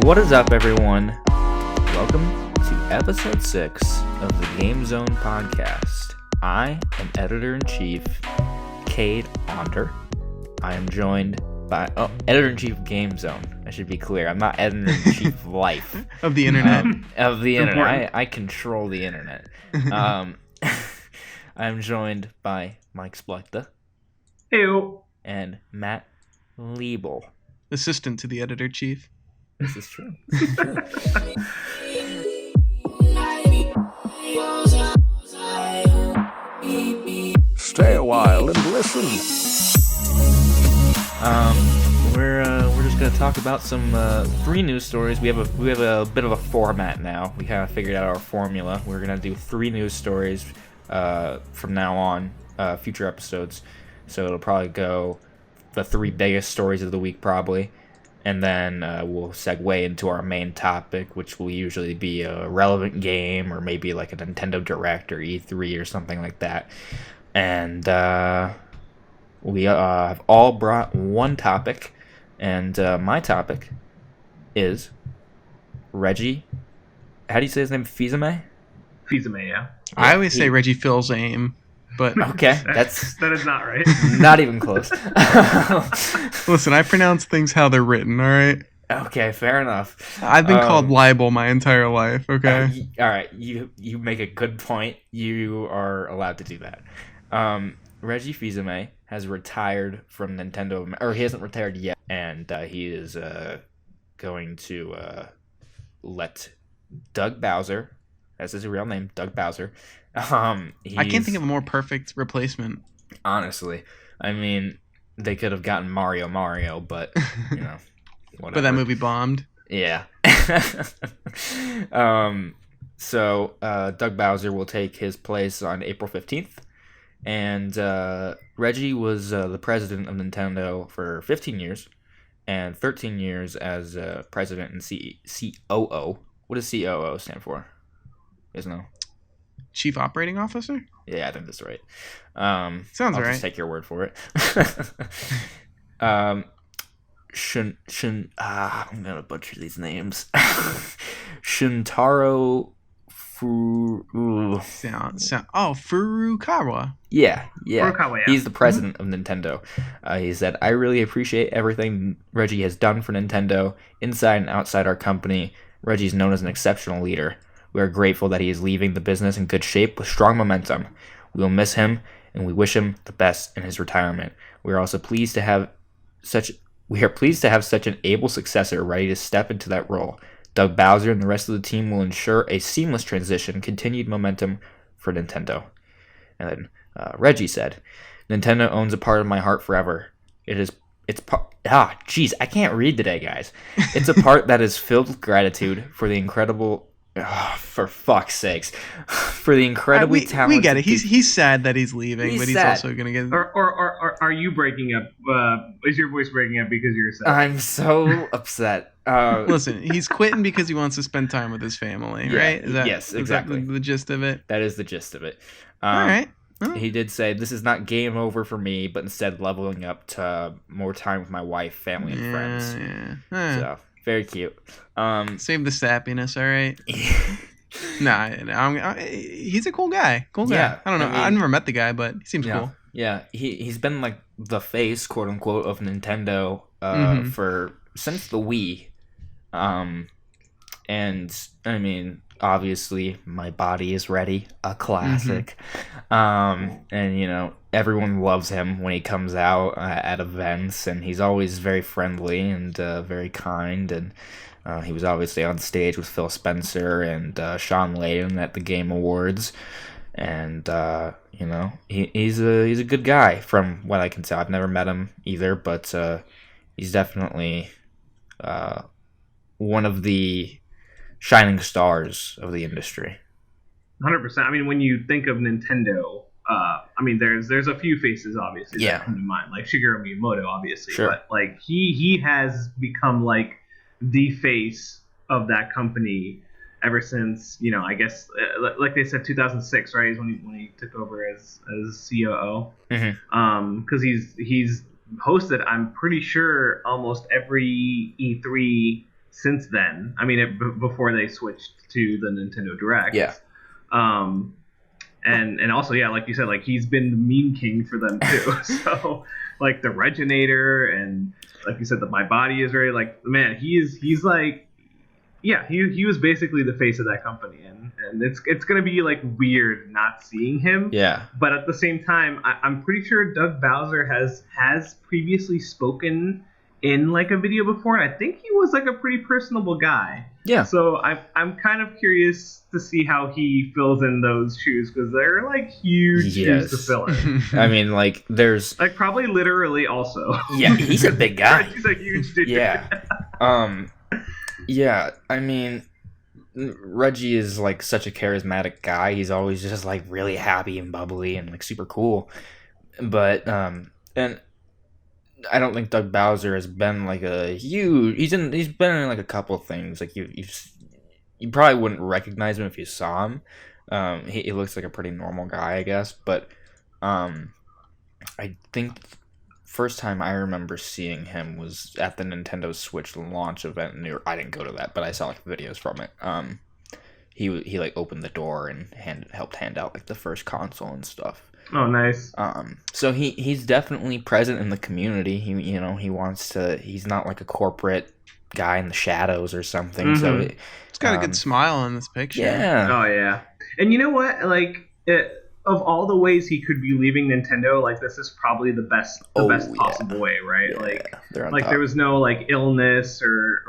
What is up, everyone? Welcome to episode 6 of the GameZone podcast. I am editor-in-chief Cade. I am joined by editor-in-chief of GameZone. I should be clear. I'm not editor-in-chief of life of the internet. Of the internet. I control the internet. I'm joined by Mike Splechta. Ew. And Matt Liebel. Assistant to the editor-chief. This is true. Stay a while and listen. We're just gonna talk about some 3 news stories. We have a bit of a format now. We kind of figured out our formula. We're gonna do 3 news stories from now on, future episodes. So it'll probably go the 3 biggest stories of the week, probably. And then we'll segue into our main topic, which will usually be a relevant game or maybe like a Nintendo Direct or E3 or something like that. And we have all brought one topic. And my topic is Reggie. How do you say his name? Fils-Aimé? Fils-Aimé, yeah. I always say Reggie Phil's aim. But okay, that is not right. Not even close. Listen, I pronounce things how they're written, all right? Okay, fair enough. I've been called libel my entire life, okay? All right, you make a good point. You are allowed to do that. Reggie Fils-Aimé has retired from Nintendo, or he hasn't retired yet, and he is going to let Doug Bowser, that's his real name, Doug Bowser. I can't think of a more perfect replacement. Honestly, I mean, they could have gotten Mario, but you know, whatever. But that movie bombed. Yeah. So Doug Bowser will take his place on April 15th, and Reggie was the president of Nintendo for 15 years, and 13 years as president and COO. What does COO stand for? You guys know? Chief Operating Officer? Yeah, I think that's right. Sounds I'll right. Just take your word for it. I'm gonna butcher these names. Shuntaro Furukawa. Yeah. Furukawa, yeah. He's the president of Nintendo. He said, "I really appreciate everything Reggie has done for Nintendo, inside and outside our company. Reggie's known as an exceptional leader. We are grateful that he is leaving the business in good shape with strong momentum. We will miss him, and we wish him the best in his retirement. We are also pleased to have such an able successor ready to step into that role. Doug Bowser and the rest of the team will ensure a seamless transition, continued momentum for Nintendo." And then Reggie said, "Nintendo owns a part of my heart forever. I can't read today, guys. It's a part that is filled with gratitude for the incredible." For fuck's sakes. For the incredibly talented... We get it. He's sad that he's leaving, but he's sad. Also going to get... Or are you breaking up? Is your voice breaking up because you're sad? I'm so upset. Listen, he's quitting because he wants to spend time with his family, right? Yes, exactly. Is that the gist of it? That is the gist of it. All right. He did say, "This is not game over for me, but instead leveling up to more time with my wife, family, and friends." Yeah. So... very cute. Save the sappiness, all right? He's a cool guy. Yeah, I don't know. I've never met the guy, but he seems cool. Yeah, he's been like the face, quote unquote, of Nintendo since the Wii. And I mean, obviously, My Body is Ready, a classic. And you know, everyone loves him when he comes out at events, and he's always very friendly and very kind. And he was obviously on stage with Phil Spencer and Sean Layden at the Game Awards. And you know, he's a good guy from what I can tell. I've never met him either, but he's definitely one of the shining stars of the industry. 100%. I mean, when you think of Nintendo, I mean, there's a few faces obviously that come to mind, like Shigeru Miyamoto, obviously. Sure. But like he has become like the face of that company ever since, you know, I guess like they said 2006, right? Is when he took over as COO. Because he's hosted, I'm pretty sure, almost every E3 since then. I mean, before they switched to the Nintendo Direct. Yeah. And also, yeah, like you said, like he's been the meme king for them too. So like the Reginator and like you said, the My Body is very like, man, he's like, yeah, he was basically the face of that company, and it's gonna be like weird not seeing him. Yeah. But at the same time, I'm pretty sure Doug Bowser has previously spoken in like a video before, and I think he was like a pretty personable guy. Yeah. So I'm kind of curious to see how he fills in those shoes, because they're like huge shoes to fill in. I mean, like there's like probably literally also. Yeah, he's a big guy. He's a huge dude. Yeah. Yeah, I mean, Reggie is like such a charismatic guy. He's always just like really happy and bubbly and like super cool. But and I don't think Doug Bowser has been like a huge. He's been in like a couple of things. Like you probably wouldn't recognize him if you saw him. He looks like a pretty normal guy, I guess. But I think first time I remember seeing him was at the Nintendo Switch launch event in New York. I didn't go to that, but I saw like videos from it. He like opened the door and helped hand out like the first console and stuff. Oh, nice. So he's definitely present in the community. He wants to. He's not like a corporate guy in the shadows or something. Mm-hmm. So he's got a good smile on this picture. Yeah. Oh yeah. And you know what? Like of all the ways he could be leaving Nintendo, like this is probably the best possible way, right? Yeah, like there was no like illness or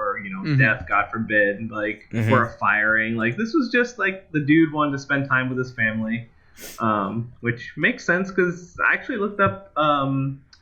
death, God forbid, like or a firing. Like this was just like the dude wanted to spend time with his family. Which makes sense because I actually looked up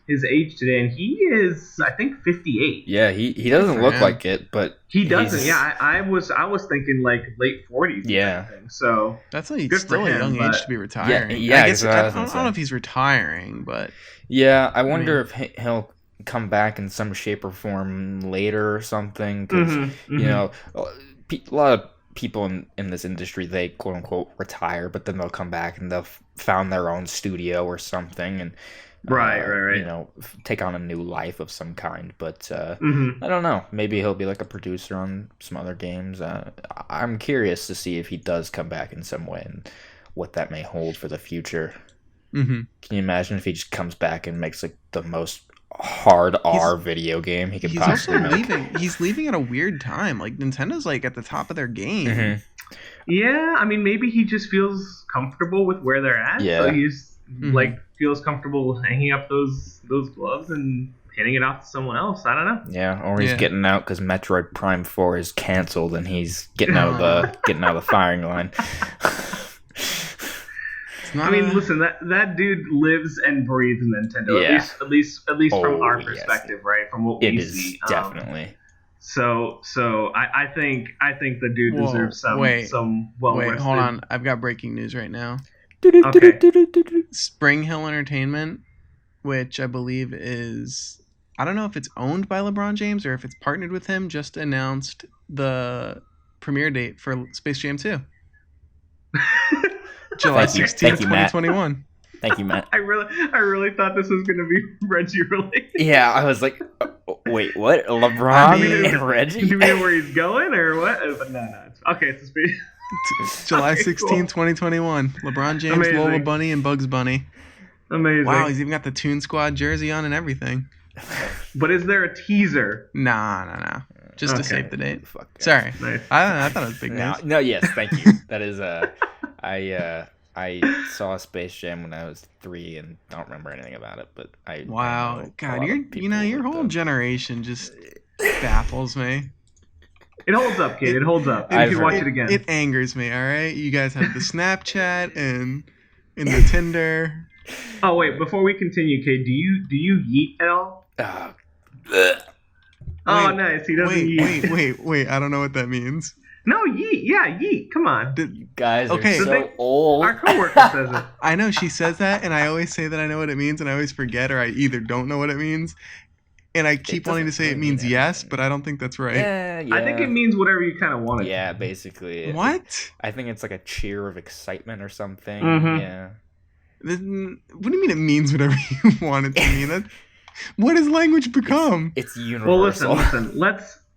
his age today, and he is, I think, 58. Yeah, he doesn't look like it, but he doesn't. Yeah, I was thinking like late 40s. Yeah, so that's like still a young age to be retiring. Yeah, I guess I don't know if he's retiring, but yeah, I wonder if he'll come back in some shape or form later or something. Because a lot of people in this industry, they quote unquote retire, but then they'll come back and they'll found their own studio or something and right take on a new life of some kind. But I don't know, maybe he'll be like a producer on some other games. I'm curious to see if he does come back in some way and what that may hold for the future. Can you imagine if he just comes back and makes like the most hard R video game he could possibly make? He's leaving at a weird time. Like Nintendo's like at the top of their game. Yeah, I mean maybe he just feels comfortable with where they're at. Yeah. So he's like feels comfortable hanging up those gloves and handing it off to someone else. I don't know. Yeah, or he's getting out because Metroid Prime 4 is canceled and he's getting out of the firing line. I mean, listen, that dude lives and breathes Nintendo. Yeah. At least from our perspective, right? From what we see, definitely. So I think the dude deserves some well. Wait, hold on. I've got breaking news right now. Okay. Spring Hill Entertainment, which I believe is, I don't know if it's owned by LeBron James or if it's partnered with him, just announced the premiere date for Space Jam 2. July 16th, 2021. Thank you, Matt. I really thought this was going to be Reggie related. Yeah, I was like, wait, what? LeBron and Reggie? Do you know where he's going or what? But no. Okay, it's a space. July 16th, 2021. LeBron James, Amazing. Lola Bunny, and Bugs Bunny. Amazing. Wow, he's even got the Toon Squad jersey on and everything. But is there a teaser? Nah. Just to save the date. Fuck yeah. Sorry. Nice. I thought it was big news. No, yes, thank you. That is I saw Space Jam when I was 3 and don't remember anything about it, but Wow, God, your whole generation just baffles me. It holds up, kid. It holds up. You can watch it again. It angers me. All right, you guys have the Snapchat and the Tinder. Oh wait, before we continue, Cade, do you yeet at all? Oh, nice. He doesn't yeet. Wait. I don't know what that means. No, yeet. Yeah, yeet. Come on. You guys are so old. Our coworker says it. I know she says that, and I always say that I know what it means, and I always forget, or I either don't know what it means, and I keep wanting to say it means yes, but I don't think that's right. Yeah. I think it means whatever you kind of want it. Yeah, basically. What? I think it's like a cheer of excitement or something. Yeah. What do you mean it means whatever you want it to mean? What has language become? It's universal. Well, listen.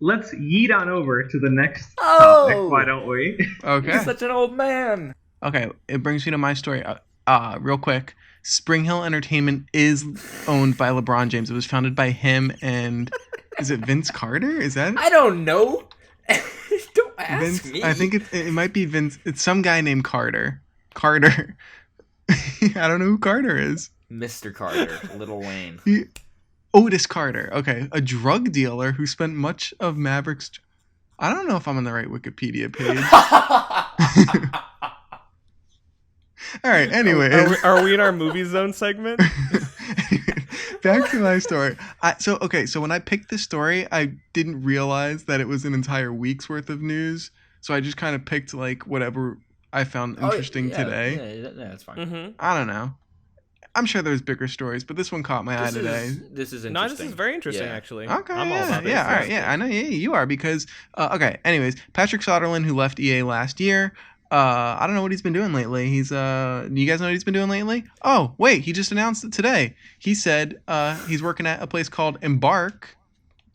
let's yeet on over to the next Oh! topic. Why don't we? Okay. He's such an old man. Okay, it brings me to my story. Real quick, Spring Hill Entertainment is owned by LeBron James. It was founded by him and is it Vince Carter? Is that I don't know. Don't ask Vince? me. I think it might be Vince. It's some guy named Carter. Carter. I don't know who Carter is. Mr. Carter, Little Wayne. Otis Carter. Okay, a drug dealer who spent much of Maverick's. I don't know if I'm on the right Wikipedia page. All right. Anyway, Are we in our movie zone segment? back to my story. So when I picked this story, I didn't realize that it was an entire week's worth of news. So I just kind of picked like whatever I found interesting today. Yeah, that's fine. Mm-hmm. I don't know. I'm sure there's bigger stories, but this one caught my eye today. This is interesting. No, this is very interesting, Yeah. actually. Okay, I'm all yeah, about yeah, this. all right, yeah, I know, yeah, you are because okay. Anyways, Patrick Soderlund, who left EA last year, I don't know what he's been doing lately. Do you guys know what he's been doing lately? Oh, wait, he just announced it today. He said he's working at a place called Embark.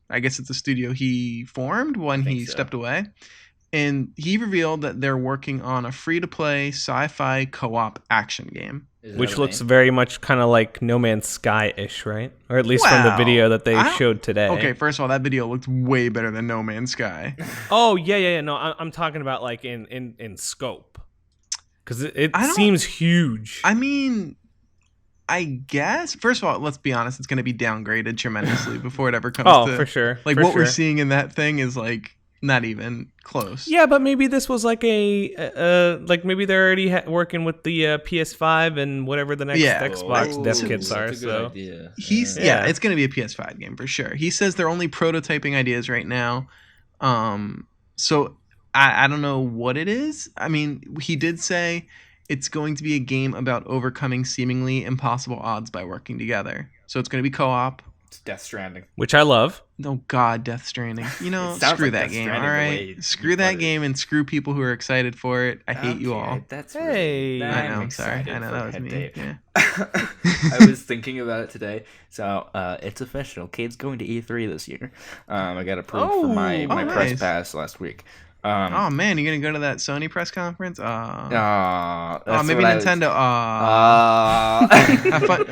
I guess it's a studio he formed when he stepped away. And he revealed that they're working on a free-to-play sci-fi co-op action game. Which looks very much kind of like No Man's Sky-ish, right? Or at least from the video that they showed today. Okay, first of all, that video looked way better than No Man's Sky. Oh, yeah. No, I'm talking about like in scope. Because it seems huge. I mean, I guess, first of all, let's be honest, it's going to be downgraded tremendously before it ever comes to... for sure. Like, for what we're sure. seeing in that thing is, like, not even close. Yeah, but maybe this was like like maybe they're already working with the PS5 and whatever the next Xbox dev kits are. So idea. It's going to be a PS5 game for sure. He says they're only prototyping ideas right now. So I don't know what it is. I mean, he did say it's going to be a game about overcoming seemingly impossible odds by working together. So it's going to be co-op. It's Death Stranding. which I love. Oh God, Death Stranding. You know, It sounds screw like that Death game. All Stranding the right, way screw you that put it. game and screw people who are excited for it. I hate you all. That's Hey. I know. I'm I'm sorry. excited I know for that was Head me. Dave. Yeah. I was thinking about it today. So it's official. Cade's going to E3 this year. I got approved for my nice. press pass last week. Oh man, you're gonna go to that Sony press conference? That's maybe what Nintendo.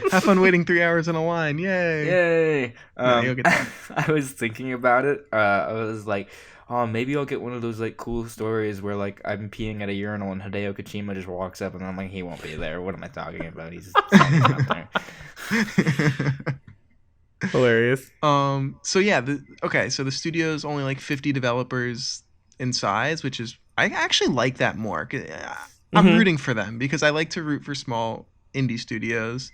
Have fun waiting 3 hours in a line. Yay! Yay! No, you'll get that. I was thinking about it. I was like, oh, maybe I'll get one of those like cool stories where like I'm peeing at a urinal and Hideo Kojima just walks up and I'm like, he won't be there. What am I talking about? He's standing up there. Hilarious. So yeah, so the studio's only like 50 developers in size, which is I actually like that more. I'm rooting for them because I like to root for small indie studios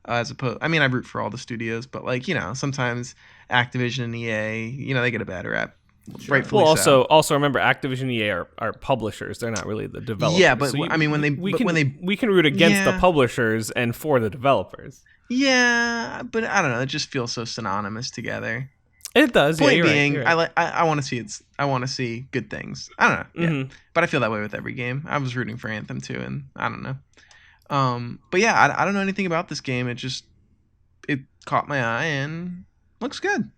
as opposed. I mean, I root for all the studios, but like sometimes Activision and EA, they get a bad rap. Sure. Rightfully Well, so. also remember, Activision and EA are publishers. They're not really the developers. Yeah, but So I mean, we can root against the publishers and for the developers. Yeah, but I don't know. It just feels so synonymous together. It does. Point yeah, being, you're right. I want to see I want to see good things. I don't know. Yeah. But I feel that way with every game. I was rooting for Anthem too, and I don't know. But yeah, I don't know anything about this game. It caught my eye and looks good.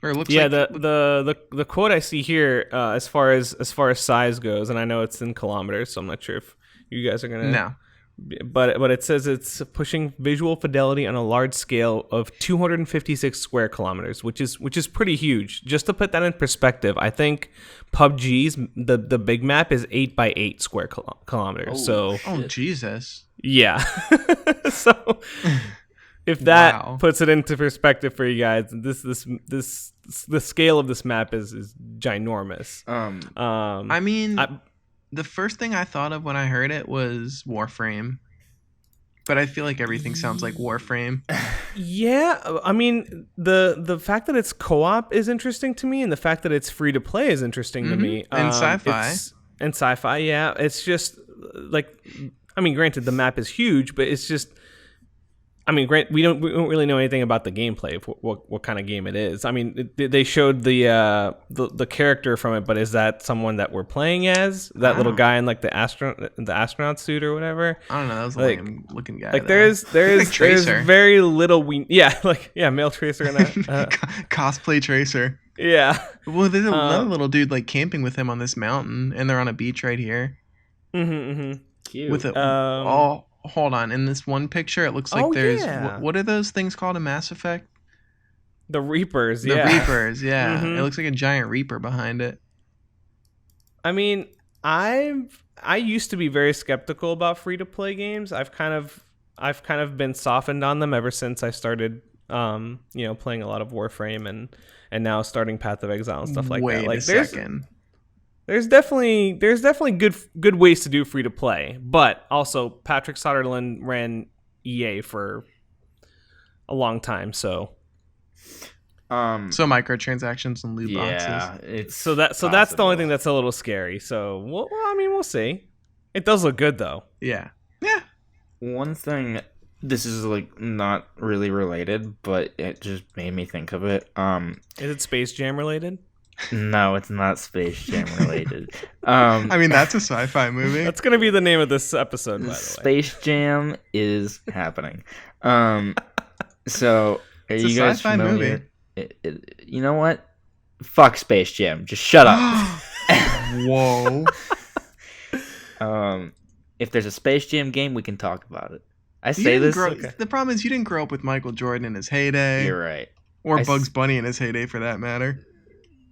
Or it looks like the quote I see here as far as size goes, and I know it's in kilometers, so I'm not sure if you guys are gonna. No. But it says it's pushing visual fidelity on a large scale of 256 square kilometers, which is pretty huge. Just to put that in perspective, I think PUBG's the big map is 8 by 8 square kilometers. Oh, so Jesus. yeah. So if that puts it into perspective for you guys, the scale of this map is ginormous. I mean. The first thing I thought of when I heard it was Warframe, but I feel like everything sounds like Warframe. Yeah, I mean the fact that it's co-op is interesting to me, and the fact that it's free to play is interesting to me. And sci-fi, yeah. It's just like, I mean, granted the map is huge, but it's just. I mean, we don't really know anything about the gameplay of what kind of game it is. I mean, they showed the character from it, but is that someone that we're playing as? That little guy in like the astronaut suit or whatever? I don't know. That was like, a lame looking guy. Like though. there's very little male Tracer in that. Cosplay Tracer. Yeah. Well, there's another little dude like camping with him on this mountain, and they're on a beach right here. Cute. With a hold on. In this one picture, it looks like there's what are those things called in Mass Effect? The Reapers. The Reapers. Yeah, it looks like a giant Reaper behind it. I mean, I used to be very skeptical about free to play games. I've kind of been softened on them ever since I started playing a lot of Warframe and now starting Path of Exile and stuff like that. Like there's definitely good ways to do free to play, but also Patrick Soderlund ran EA for a long time, so microtransactions and loot boxes. That's the only thing that's a little scary. So we'll see. It does look good though. Yeah. One thing, this is like not really related, but it just made me think of it. Is it Space Jam related? No, it's not Space Jam related. I mean, that's a sci-fi movie. That's gonna be the name of this episode, by the way. Space Jam is happening. So are it's you a guys sci-fi familiar? movie. You know what? Fuck Space Jam. Just shut up. Whoa. If there's a Space Jam game, we can talk about it. The problem is you didn't grow up with Michael Jordan in his heyday. You're right. Or Bugs Bunny in his heyday, for that matter.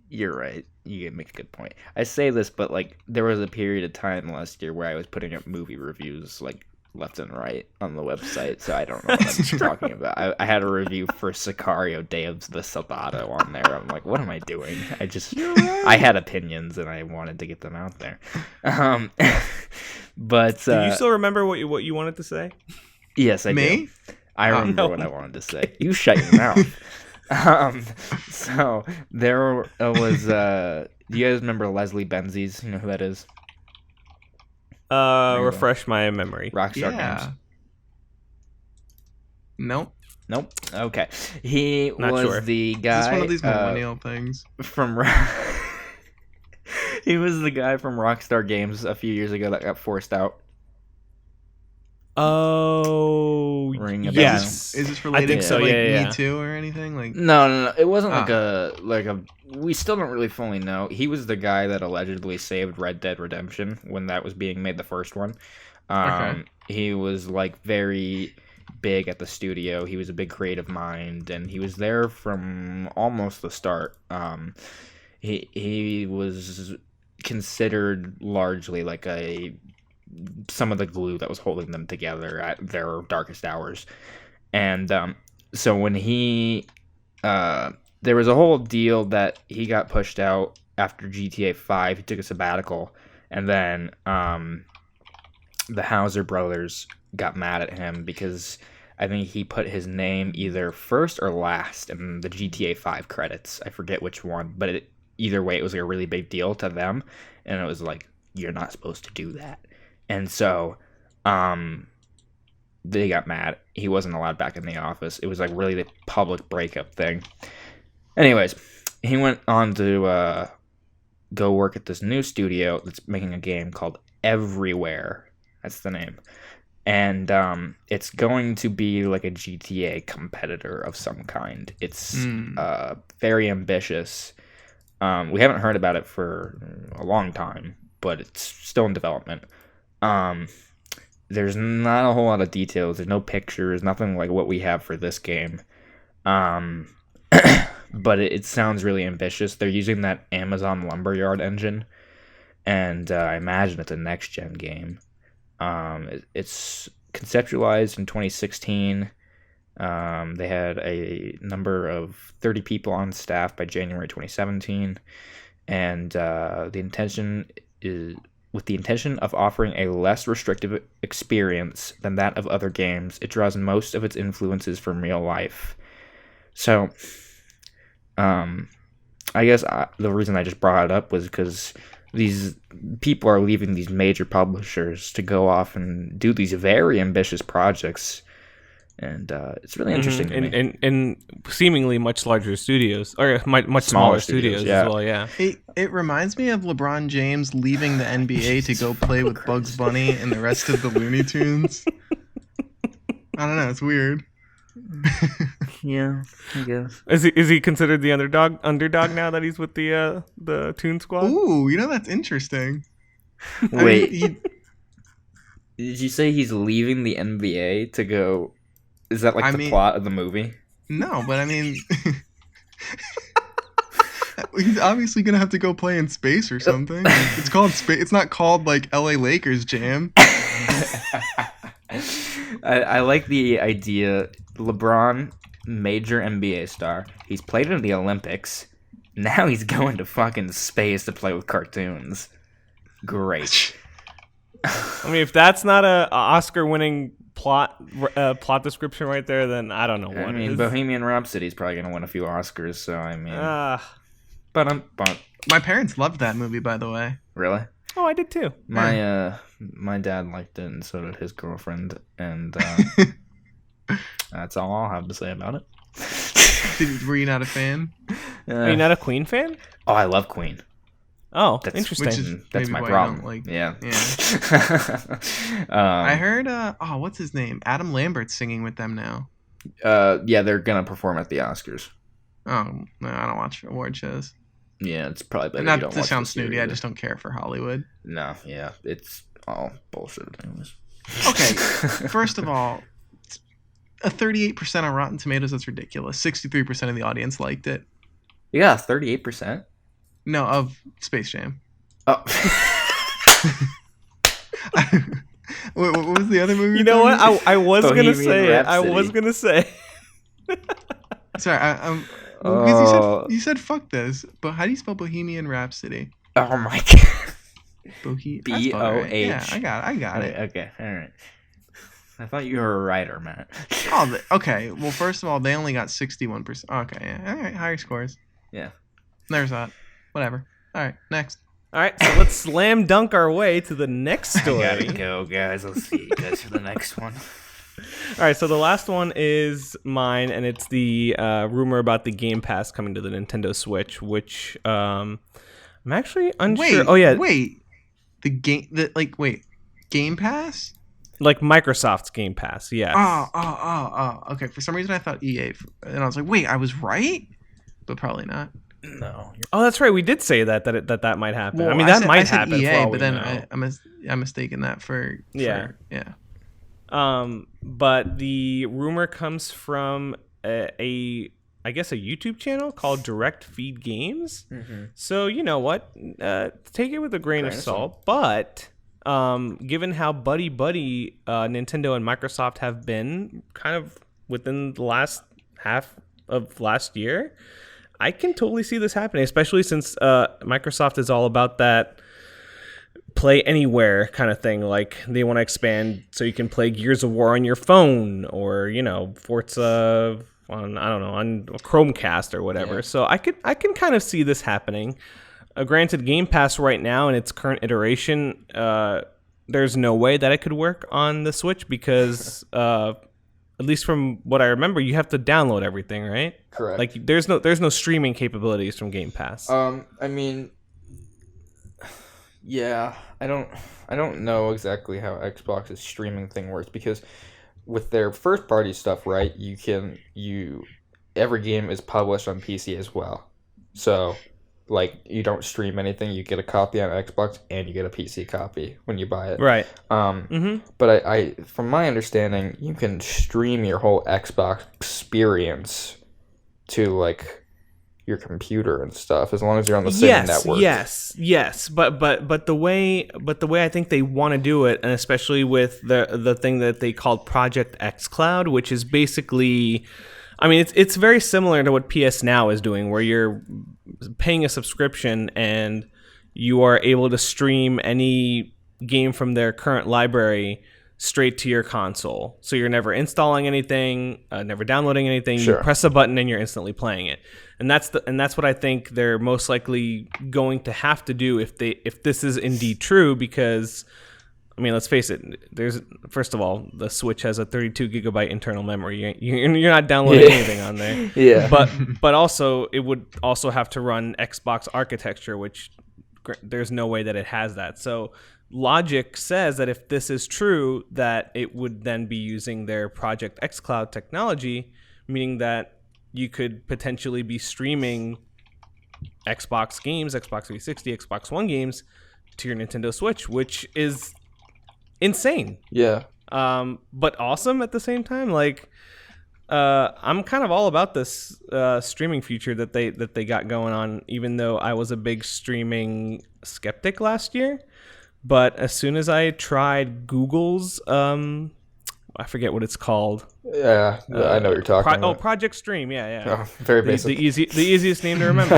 You're right. You make a good point. I say this, but like there was a period of time last year where I was putting up movie reviews like left and right on the website, so I don't know what I'm talking about. I had a review for Sicario: Day of the Soldado on there. I'm like, what am I doing? I had opinions and I wanted to get them out there. But do you still remember what you wanted to say? Yes, I do. I remember what I wanted to say. You shut your mouth. So there was do you guys remember Leslie Benzies? You know who that is? Refresh my memory. Rockstar Games. Nope. Okay. He was the guy. Is this one of these millennial things? He was the guy from Rockstar Games a few years ago that got forced out. Oh, yes. Is this related to Me Too or anything? Like no. It wasn't like a. We still don't really fully know. He was the guy that allegedly saved Red Dead Redemption when that was being made, the first one. He was like very big at the studio. He was a big creative mind, and he was there from almost the start. He was considered largely like some of the glue that was holding them together at their darkest hours. And so when there was a whole deal that he got pushed out after GTA 5. He took a sabbatical, and then the Hauser brothers got mad at him because I think he put his name either first or last in the GTA 5 credits. I forget which one, but either way, it was like a really big deal to them, and it was like, you're not supposed to do that. And so they got mad. He wasn't allowed back in the office. It was like really the public breakup thing. Anyways, he went on to go work at this new studio that's making a game called Everywhere. That's the name. And it's going to be like a GTA competitor of some kind. It's very ambitious. We haven't heard about it for a long time, but it's still in development. There's not a whole lot of details. There's no pictures, nothing like what we have for this game. But it sounds really ambitious. They're using that Amazon Lumberyard engine, and I imagine it's a next-gen game. It's conceptualized in 2016. They had a number of 30 people on staff by January 2017, and the intention of offering a less restrictive experience than that of other games, it draws most of its influences from real life. So, I guess the reason I just brought it up was because these people are leaving these major publishers to go off and do these very ambitious projects, and it's really interesting to me. And seemingly much larger studios, or much smaller studios as well. Yeah, it reminds me of LeBron James leaving the NBA to go play with Bugs Bunny and the rest of the Looney Tunes. I don't know, it's weird. Yeah, I guess. Is he considered the underdog now that he's with the Toon Squad? Ooh, that's interesting. Wait, he did you say he's leaving the NBA to go? Is that like the plot of the movie? no, but I mean, he's obviously gonna have to go play in space or something. It's called space. It's not called like L.A. Lakers Jam. I like the idea. LeBron, major NBA star. He's played in the Olympics. Now he's going to fucking space to play with cartoons. Great. I mean, if that's not a Oscar-winning plot description right there, then I don't know what. I mean, is. Bohemian Rhapsody is probably gonna win a few Oscars. So I mean, but My parents loved that movie, by the way. really. Oh, I did too. My dad liked it, and so did his girlfriend, and that's all I'll have to say about it. Were you not a fan? Are you not a Queen fan? Oh, I love Queen. Oh, That's, interesting. That's maybe my why you problem. don't like- Yeah. I heard. What's his name? Adam Lambert's singing with them now. Yeah, they're gonna perform at the Oscars. Oh no, I don't watch award shows. Yeah, it's probably better. Not you don't to watch sound this year snooty, I either. just don't care for Hollywood. No, yeah, it's all bullshit. Anyways. Okay, first of all, a 38% on Rotten Tomatoes, that's ridiculous. 63% of the audience liked it. Yeah, 38%. No, of Space Jam. Oh. What was the other movie? You know what? I was gonna Bohemian say it. I was Rhapsody. gonna say. Sorry, because you said fuck this, but how do you spell Bohemian Rhapsody? Oh my god. B-O-H. Yeah, I got it. Okay, all right. I thought you were a writer, Matt. Oh, okay. Well, first of all, they only got 61%. Okay, yeah. All right, higher scores. Yeah. There's that. Whatever. All right, next. All right, so let's slam dunk our way to the next story. Gotta go, guys. Let's see you guys for the next one. All right, so the last one is mine, and it's the rumor about the Game Pass coming to the Nintendo Switch, which I'm actually unsure. Wait. Game Pass? Like Microsoft's Game Pass, yes. Oh. Okay. For some reason, I thought EA, and I was like, wait, I was right, but probably not. No. Oh, that's right. We did say that might happen. Well, I mean, that might said happen. EA, for all but we then know. I mistaken that for Yeah. yeah. But the rumor comes from I guess a YouTube channel called Direct Feed Games. Mm-hmm. So you know what? Take it with a grain of salt. But given how buddy Nintendo and Microsoft have been kind of within the last half of last year, I can totally see this happening, especially since Microsoft is all about that play anywhere kind of thing. Like they want to expand so you can play Gears of War on your phone, or Forza on on a Chromecast or whatever. Yeah. So I can kind of see this happening. Granted, Game Pass right now in its current iteration, there's no way that it could work on the Switch because at least from what I remember, you have to download everything, right? Correct. Like there's no streaming capabilities from Game Pass. I mean, yeah, I don't know exactly how Xbox's streaming thing works, because with their first party stuff, right, every game is published on PC as well. So like you don't stream anything, you get a copy on Xbox and you get a PC copy when you buy it. Right. But I from my understanding, you can stream your whole Xbox experience to like your computer and stuff as long as you're on the same network. Yes. But the way I think they want to do it, and especially with the thing that they called Project xCloud, which is basically, I mean, it's very similar to what PS Now is doing, where you're paying a subscription and you are able to stream any game from their current library straight to your console. So you're never installing anything, never downloading anything. Sure. You press a button and you're instantly playing it. And that's what I think they're most likely going to have to do if this is indeed true, because I mean, let's face it. First of all, the Switch has a 32 gigabyte internal memory. You're not downloading anything on there. Yeah. But also it would also have to run Xbox architecture, which there's no way that it has that. So logic says that if this is true, that it would then be using their Project xCloud technology, meaning that you could potentially be streaming Xbox games, Xbox 360, Xbox One games to your Nintendo Switch, which is insane. Yeah. But awesome at the same time. Like, I'm kind of all about this streaming feature that they got going on, even though I was a big streaming skeptic last year. But as soon as I tried Google's, I forget what it's called. Yeah, I know what you're talking about. Project Stream. Yeah. Oh, very basic. The easiest name to remember.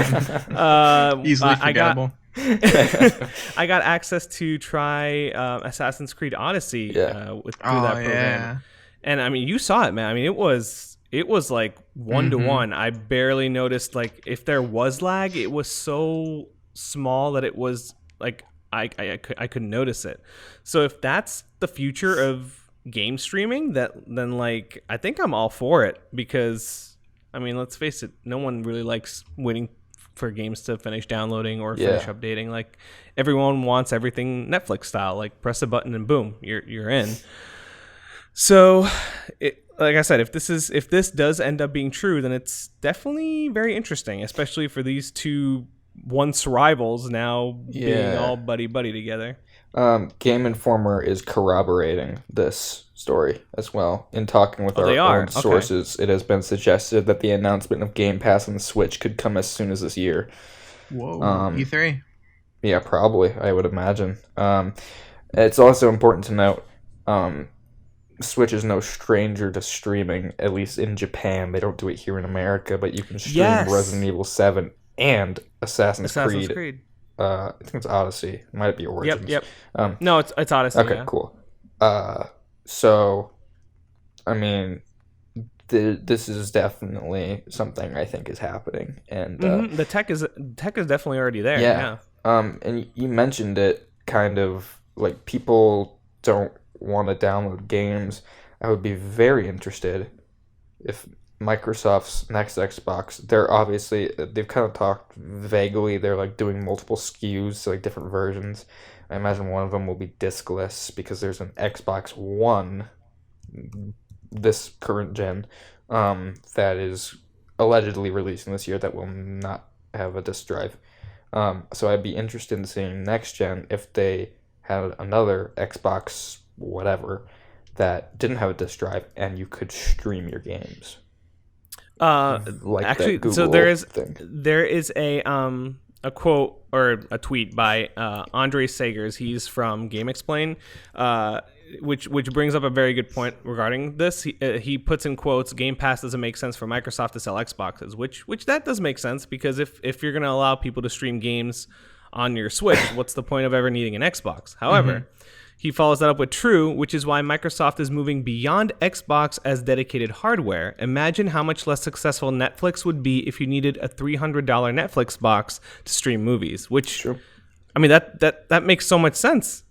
Easily forgettable. I got access to try Assassin's Creed Odyssey through that program. Yeah. And I mean, you saw it, man. I mean, it was like 1-to-1. I barely noticed, like, if there was lag, it was so small that it was like I couldn't notice it. So if that's the future of game streaming, then like I think I'm all for it, because I mean, let's face it, no one really likes waiting for games to finish downloading or finish updating. Like, everyone wants everything Netflix style, like press a button and boom, you're in. So like I said, if this does end up being true, then it's definitely very interesting, especially for these two once rivals now being all buddy together. Game Informer is corroborating this story as well. In talking with our own sources, it has been suggested that the announcement of Game Pass on the Switch could come as soon as this year. Whoa, E3? Yeah, probably, I would imagine. It's also important to note, Switch is no stranger to streaming, at least in Japan. They don't do it here in America, but you can stream Resident Evil 7 and Assassin's Creed. I think it's Odyssey. It might be Origins. Yep. No, it's Odyssey. Okay, cool. So, I mean, this is definitely something I think is happening, and the tech is definitely already there. Yeah. And you mentioned it, kind of like people don't want to download games. I would be very interested if Microsoft's next Xbox, they've kind of talked vaguely, they're like doing multiple SKUs, so like different versions. I imagine one of them will be discless, because there's an Xbox One, this current gen, that is allegedly releasing this year, that will not have a disc drive. So I'd be interested in seeing next gen if they had another Xbox whatever that didn't have a disc drive and you could stream your games. Actually, so there is a quote or a tweet by Andre Sagers. He's from Game Explain, which brings up a very good point regarding this. He puts in quotes, "Game Pass doesn't make sense for Microsoft to sell Xboxes," which that does make sense, because if you're going to allow people to stream games on your Switch, what's the point of ever needing an Xbox? However, he follows that up with true, which is why Microsoft is moving beyond Xbox as dedicated hardware. Imagine how much less successful Netflix would be if you needed a $300 Netflix box to stream movies, which, true. I mean, that makes so much sense.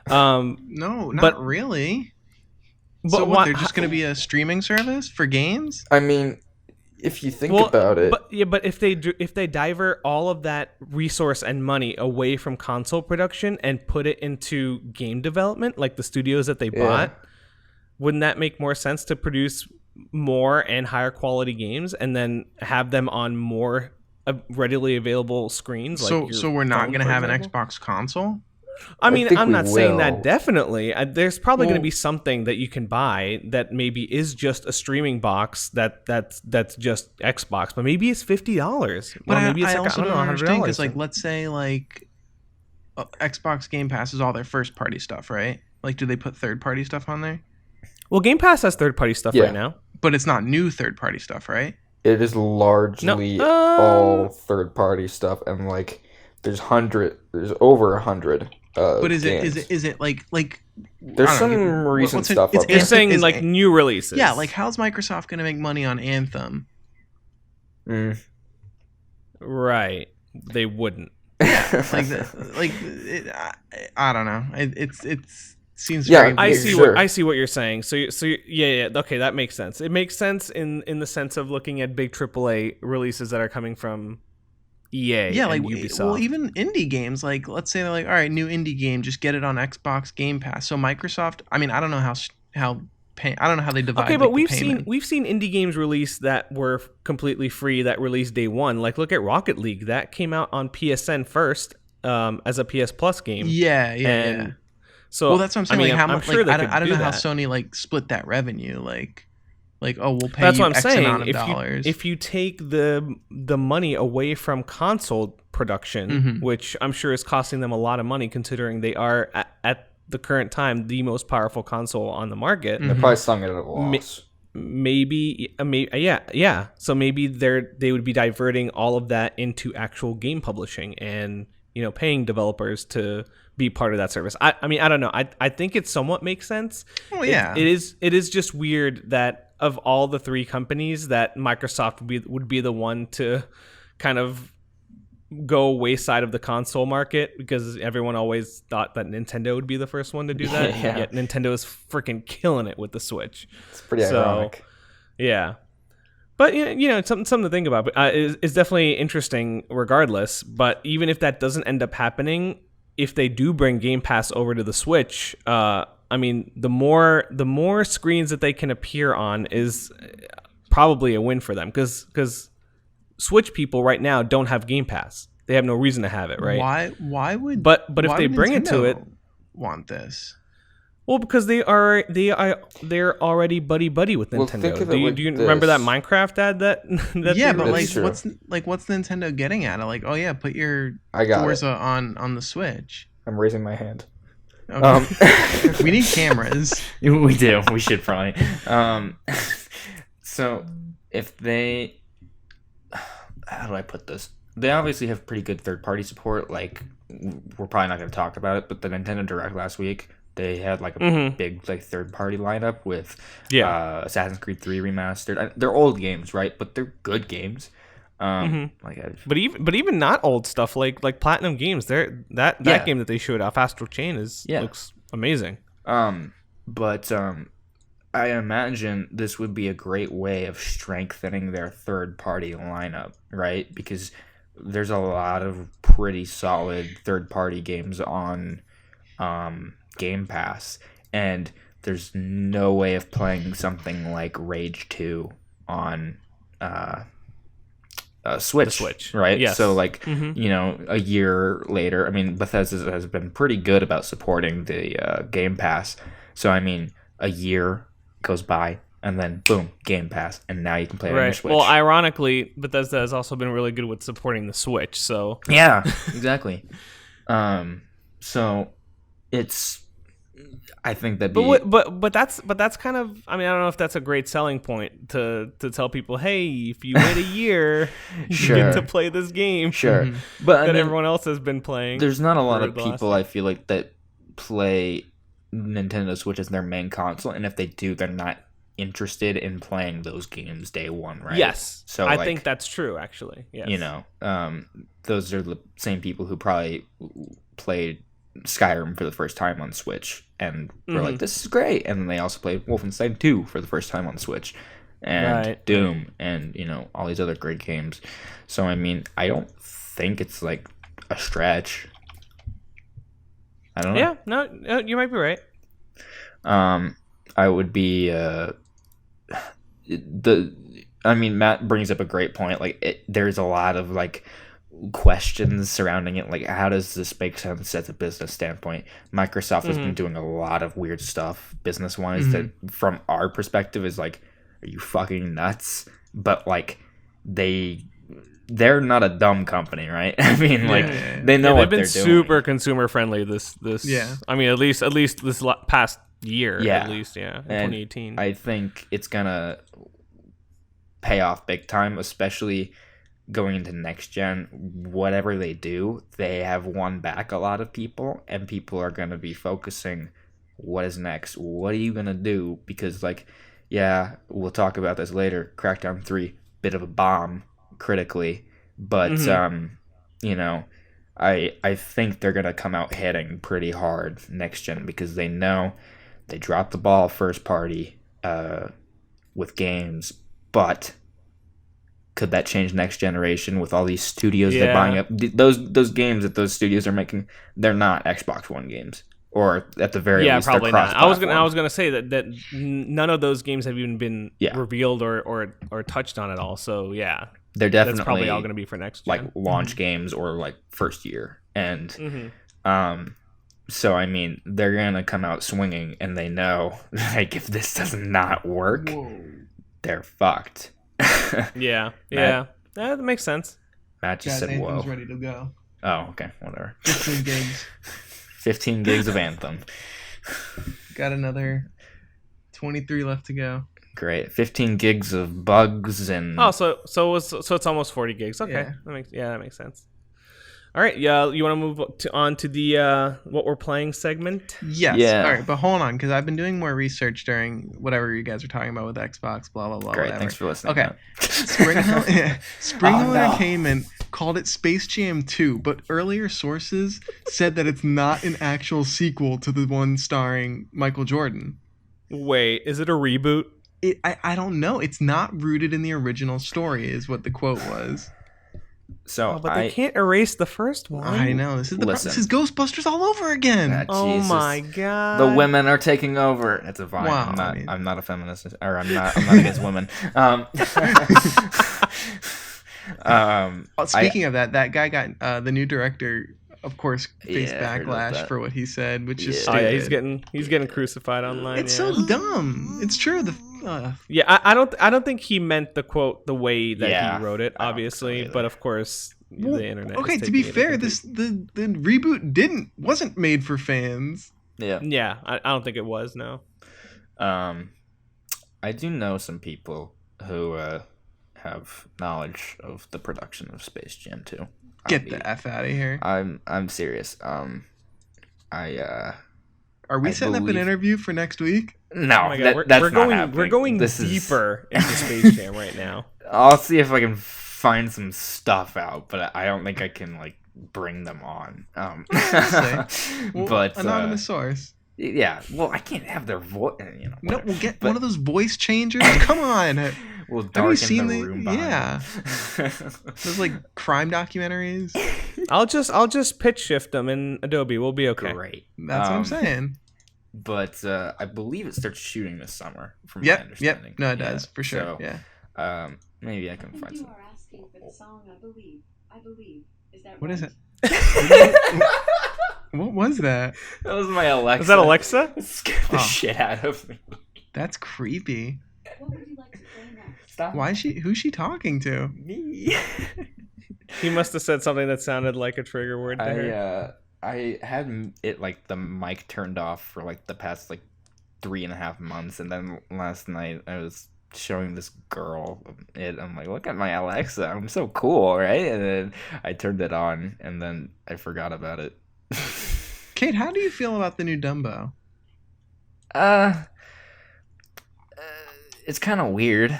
No, not really. But so what, they're just going to be a streaming service for games? I mean, if you think about it, but if they divert all of that resource and money away from console production and put it into game development, like the studios that they bought, wouldn't that make more sense to produce more and higher quality games and then have them on more readily available screens? So we're not going to have an Xbox console? I mean, I'm not saying that definitely. There's probably going to be something that you can buy that maybe is just a streaming box that's just Xbox, but maybe it's $50. But maybe it's I also don't understand, because like, let's say like Xbox Game Pass is all their first party stuff, right? Like, do they put third party stuff on there? Well, Game Pass has third party stuff right now, but it's not new third party stuff, right? It is largely all third party stuff, and like there's over 100. But is games. it like there's some recent stuff up there. You're saying like new releases. Yeah, like how's Microsoft going to make money on Anthem? Right. They wouldn't. Yeah, I don't know. It seems very weird. I see what you're saying. So yeah, okay, that makes sense. It makes sense in the sense of looking at big AAA releases that are coming from EA, yeah, like Ubisoft. Well, even indie games, like let's say they're like, all right, new indie game, just get it on Xbox Game Pass. So Microsoft, I mean, I don't know how pay. I don't know how they divide. Okay, but like, the we've seen indie games release that were completely free that released day one. Like look at Rocket League, that came out on PSN first as a PS Plus game. Yeah. So Well, that's what I'm saying. I mean, like, how I'm much? sure Like, they I don't could know do how that. Sony like split that revenue. Like oh, we'll pay That's you what I'm X saying. amount of dollars. If you take the money away from console production, which I'm sure is costing them a lot of money, considering they are at the current time the most powerful console on the market. They're probably selling it at a loss. Maybe yeah. So maybe they would be diverting all of that into actual game publishing and paying developers to be part of that service. I mean I don't know. I think it somewhat makes sense. Oh yeah, It is just weird that of all the three companies that Microsoft would be the one to kind of go wayside of the console market, because everyone always thought that Nintendo would be the first one to do that. Yeah. Yet Nintendo is freaking killing it with the Switch. It's pretty ironic. Yeah. But it's something to think about. But it's definitely interesting regardless. But even if that doesn't end up happening, if they do bring Game Pass over to the Switch, I mean, the more screens that they can appear on is probably a win for them, because Switch people right now don't have Game Pass. They have no reason to have it, right? Why would? But if why they would bring it to Nintendo it, want this? well, because they're already buddy with Well, Nintendo. think of it like Do you remember that this. Minecraft ad that Yeah, they but released? That's like true. what's Nintendo getting at? Like, oh yeah, put your I got Forza on the Switch. I'm raising my hand. Okay. We need cameras. We do. We should probably. So if they, how do I put this? They obviously have pretty good third-party support. Like, we're probably not going to talk about it, but the Nintendo Direct last week, they had like a big like third-party lineup with Assassin's Creed 3 remastered. They're old games, right? But they're good games. But even not old stuff like Platinum Games, that game that they showed off, Astral Chain, looks amazing. But I imagine this would be a great way of strengthening their third-party lineup, right? Because there's a lot of pretty solid third-party games on Game Pass, and there's no way of playing something like Rage 2 on Switch. The Switch, right? Yes. So like, a year later, I mean, Bethesda has been pretty good about supporting the Game Pass. So I mean, a year goes by, and then boom, Game Pass, and now you can play it on your Switch. Well, ironically, Bethesda has also been really good with supporting the Switch. So yeah, exactly. So it's, I think that'd be. But that's kind of, I mean, I don't know if that's a great selling point to tell people, hey, if you wait a year, you get to play this game. Sure, but that everyone else has been playing. There's not a lot of the last people I feel like that play Nintendo Switch as their main console, and if they do, they're not interested in playing those games day one, right? Yes. So I think that's true, actually. Yes. Those are the same people who probably played Skyrim for the first time on Switch and were like, this is great. And then they also played Wolfenstein 2 for the first time on Switch, and Doom, and all these other great games. So I mean, I don't think it's like a stretch. I don't know. Yeah, no, you might be right. I would be Matt brings up a great point. Like, there's a lot of like questions surrounding it. Like, how does this make sense as a business standpoint? Microsoft has been doing a lot of weird stuff business wise that, from our perspective, is like, are you fucking nuts? But like, they're not a dumb company, right? I mean, they know what they're doing. They've been super consumer friendly. This. Yeah. I mean, at least this past year. Yeah. At least, yeah. In And 2018. I think it's gonna pay off big time, especially going into next gen. Whatever they do, they have won back a lot of people, and people are gonna be focusing, what is next? What are you gonna do? Because like, yeah, we'll talk about this later. Crackdown 3, bit of a bomb critically, but I think they're gonna come out hitting pretty hard next gen, because they know they dropped the ball first party with games, but could that change next generation with all these studios they're buying up? Those games that those studios are making, they're not Xbox One games. or at the very Yeah, least, they're probably not. cross-platform. I was gonna say that none of those games have even been Yeah. revealed or touched on at all. So yeah, They're definitely that's probably all gonna be for next gen. like launch games or like first year, and Mm-hmm. so I mean they're gonna come out swinging, and they know like if this does not work, they're fucked. Yeah, that makes sense. Matt just said, "Whoa." Anthem's ready to go. Oh, okay, whatever. 15 gigs. 15 gigs of Anthem. Got another 23 left to go. Great. 15 gigs of bugs and Oh, so it's almost 40 gigs. Okay, Yeah. that makes sense. All right, yeah, you want to move on to the what we're playing segment? Yes. Yeah. All right, but hold on, because I've been doing more research during whatever you guys are talking about with Xbox, blah, blah, blah, great. whatever. Thanks for listening. Okay. Matt. Spring Hill Oh, no. Entertainment called it Space Jam 2, but earlier sources said that it's not an actual sequel to the one starring Michael Jordan. Wait, is it a reboot? I don't know. It's not rooted in the original story, is what the quote was. So But they can't erase the first one. I know. This is Listen. this is Ghostbusters all over again. That- Oh Jesus. my god. The women are taking over. It's a fine. Wow, I'm not a feminist, or I'm not against women. Speaking of that guy got the new director, of course, faced Yeah, I heard about backlash that. for what he said, which is Yeah. Oh stupid. yeah, he's getting crucified online. It's yeah. so dumb. It's true. Yeah, I don't think he meant the quote the way that Yeah, he wrote it, I don't think so obviously, either. but of course the internet. Okay, is to be taking it fair, complete- the reboot wasn't made for fans. Yeah. Yeah, I don't think it was. No. I do know some people who have knowledge of the production of Space Jam 2. Get the F out of here. I'm serious. Are we I setting up an believe- interview for next week? No, Oh my God, that's we're not going happening. we're going This is- deeper into Space Jam right now. I'll see if I can find some stuff out, but I don't think I can like bring them on. Well, but anonymous source. yeah, well, I can't have their voice. You know, No, whatever. we'll get But one of those voice changers. Come on. We'll Have darken you seen the the? room behind. Yeah, those like crime documentaries. I'll just pitch shift them in Adobe. We'll be okay. Great. That's what I'm saying. But I believe it starts shooting this summer, from my Yep. understanding. No, it Yeah, does for sure. so, Yeah. maybe I can find You some. are asking for the song I believe. I believe. Is that What is right? it? What was that? That was my Alexa. Is that Alexa? It scared the Oh. shit out of me. That's creepy. What would you like to play next? Stop. Why is she? Who's she talking to? Me. He must have said something that sounded like a trigger word to her. I had it like the mic turned off for like the past like 3.5 months, and then last night I was showing this girl it. I'm like, look at my Alexa, I'm so cool, right? And then I turned it on, and then I forgot about it. Cade, how do you feel about the new Dumbo? It's kind of weird.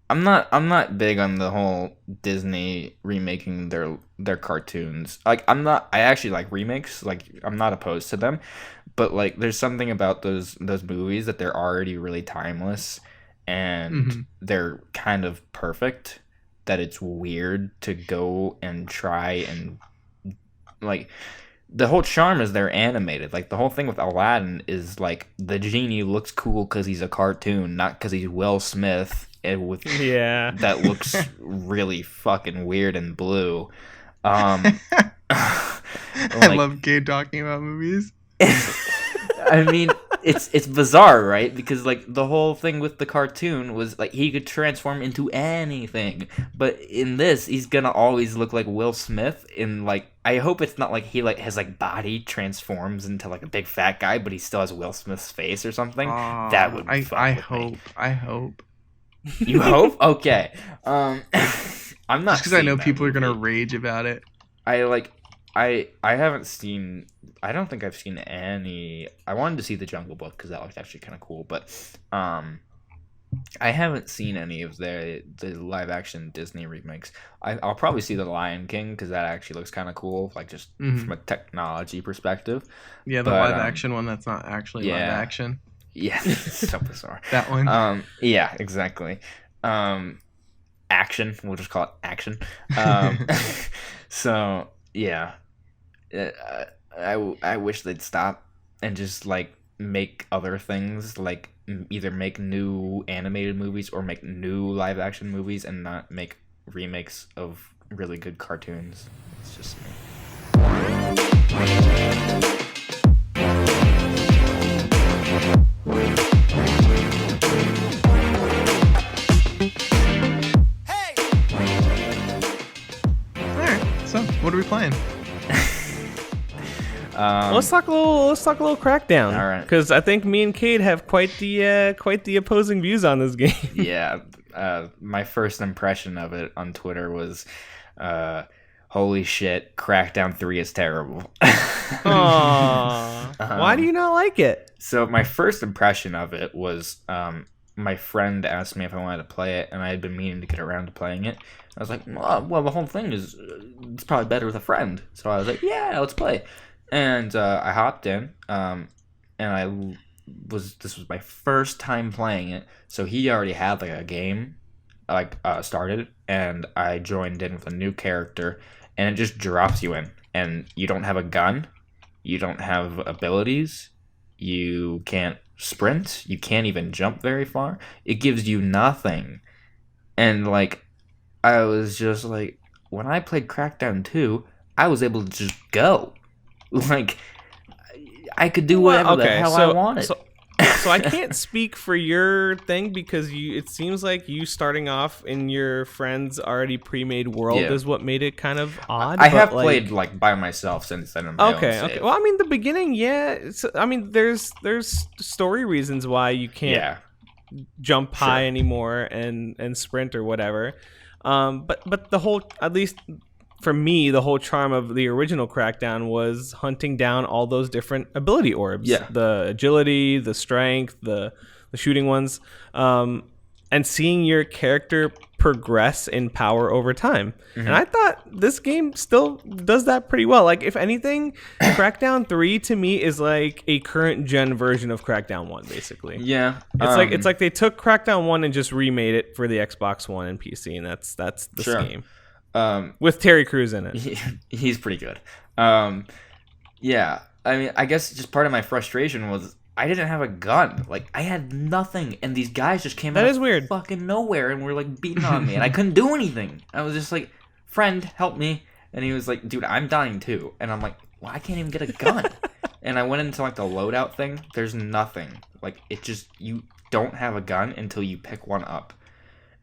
I'm not big on the whole Disney remaking their cartoons. Like I actually like remakes. Like I'm not opposed to them, but like there's something about those movies that they're already really timeless and they're kind of perfect that it's weird to go and try and like the whole charm is they're animated. Like the whole thing with Aladdin is like the genie looks cool because he's a cartoon, not because he's Will Smith. With Yeah. that looks really fucking weird and blue. I love Cade talking about movies. I mean, it's bizarre, right? Because like the whole thing with the cartoon was like he could transform into anything, but in this he's gonna always look like Will Smith. In like, I hope it's not like he like his like body transforms into like a big fat guy, but he still has Will Smith's face or something. That would fuck I with me. hope. You hope? Okay. I'm not. Just because I know seeing that people are gonna movie. rage about it. I haven't seen. I don't think I've seen any. I wanted to see The Jungle Book because that looked actually kind of cool, but I haven't seen any of the live action Disney remakes. I'll probably see The Lion King because that actually looks kind of cool, like just from a technology perspective. Yeah, the But, live action one that's not actually live yeah. action. Yeah, so bizarre. That one. Yeah, exactly. Action. We'll just call it action. So yeah, I wish they'd stop and just like make other things, like either make new animated movies or make new live action movies and not make remakes of really good cartoons. It's just me. Alright, so what are we playing? Let's talk a little Crackdown. All right. Because I think me and Cade have quite the opposing views on this game. Yeah, my first impression of it on Twitter was, holy shit, Crackdown 3 is terrible. Aww. Why do you not like it? So my first impression of it was, my friend asked me if I wanted to play it, and I had been meaning to get around to playing it. I was like, well, the whole thing is, it's probably better with a friend. So I was like, yeah, let's play. And I hopped in, and this was my first time playing it. So he already had like a game, started, and I joined in with a new character, and it just drops you in, and you don't have a gun, you don't have abilities, you can't sprint, you can't even jump very far. It gives you nothing, and like, I was just like, when I played Crackdown 2, I was able to just go. Like, I could do whatever the hell I wanted. So I can't speak for your thing because it seems like you starting off in your friend's already pre-made world is what made it kind of odd. I have played like by myself since then. Okay. Well, I mean, the beginning, there's story reasons why you can't jump high anymore and sprint or whatever. But the whole, at least for me, the whole charm of the original Crackdown was hunting down all those different ability orbs. Yeah. The agility, the strength, the shooting ones, and seeing your character progress in power over time. Mm-hmm. And I thought this game still does that pretty well. Like, if anything, Crackdown 3 to me is like a current gen version of Crackdown 1, basically. Yeah. It's like they took Crackdown 1 and just remade it for the Xbox One and PC, and that's this game. With Terry Crews in it. He's pretty good. Yeah. I mean, I guess just part of my frustration was I didn't have a gun. Like, I had nothing, and these guys just came out of fucking nowhere and were like beating on me, and I couldn't do anything. I was just like, friend, help me. And he was like, dude, I'm dying too. And I'm like, well, I can't even get a gun. And I went into like the loadout thing. There's nothing. Like, it just, you don't have a gun until you pick one up.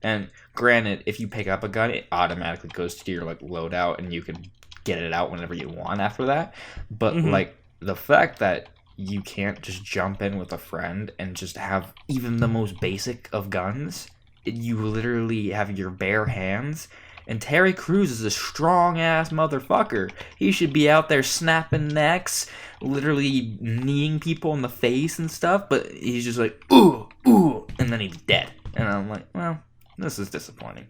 And granted, if you pick up a gun, it automatically goes to your like loadout, and you can get it out whenever you want after that. But like, the fact that you can't just jump in with a friend and just have even the most basic of guns, you literally have your bare hands. And Terry Crews is a strong ass motherfucker. He should be out there snapping necks, literally kneeing people in the face and stuff. But he's just like, ooh, and then he's dead. And I'm like, well, this is disappointing.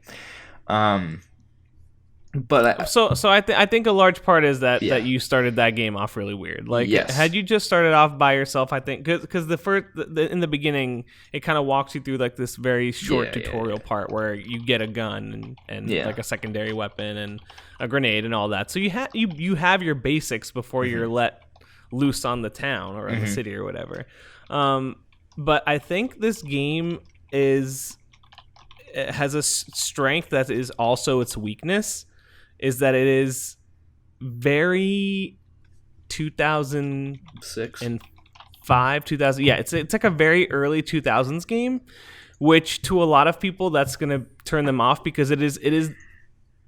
But so I think a large part is that you started that game off really weird. Like, had you just started off by yourself, I think, because in the beginning, it kind of walks you through like this very short tutorial part where you get a gun and like a secondary weapon and a grenade and all that. So you have your basics before you're let loose on the town or in the city or whatever. But I think this game has a strength that is also its weakness, is that it is very 2006 and 2000. Yeah, it's like a very early 2000s game, which to a lot of people that's going to turn them off because it is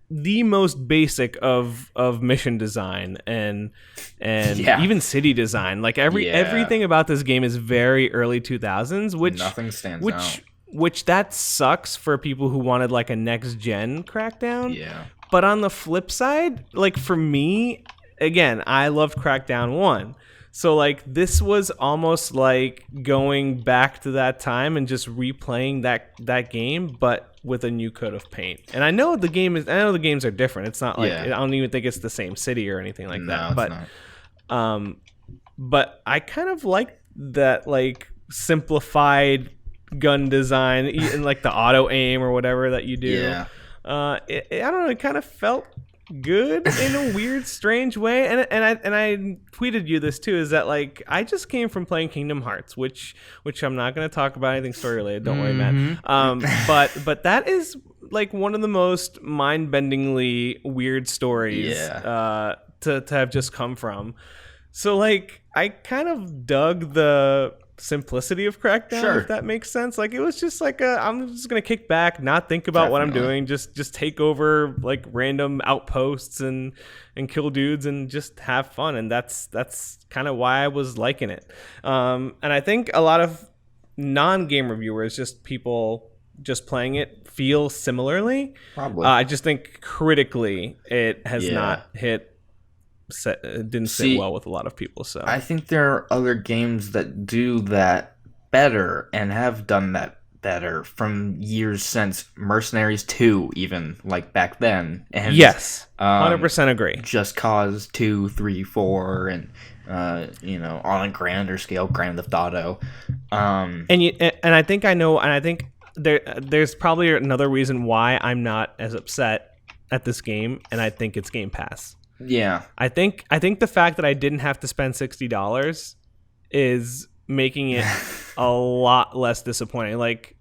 the most basic of mission design and even city design. Like everything about this game is very early 2000s, which nothing stands out. Which that sucks for people who wanted like a next gen Crackdown. Yeah. But on the flip side, like for me, again, I loved Crackdown 1. So like this was almost like going back to that time and just replaying that game, but with a new coat of paint. And I know the games are different. It's not like I don't even think it's the same city or anything like that. But but I kind of like that like simplified gun design and like the auto aim or whatever that you do. I don't know, it kind of felt good in a weird, strange way. And I tweeted you this too. Is that like I just came from playing Kingdom Hearts, which I'm not going to talk about anything story related. Don't worry, man. But that is like one of the most mind-bendingly weird stories to have just come from. So like I kind of dug the simplicity of Crackdown, if that makes sense. Like it was just like I'm just gonna kick back, not think about what I'm doing, just take over like random outposts and kill dudes and just have fun. And that's kind of why I was liking it. And I think a lot of non-game reviewers, just people just playing it, feel similarly. Probably. I just think critically it has not didn't sit well with a lot of people. So I think there are other games that do that better and have done that better from years since. Mercenaries 2, even like back then. And, yes, 100% agree. Just Cause 2, 3, 4, and on a grander scale, Grand Theft Auto. And I think I know, and I think there's probably another reason why I'm not as upset at this game, and I think it's Game Pass. Yeah, I think the fact that I didn't have to spend $60 is making it a lot less disappointing. Like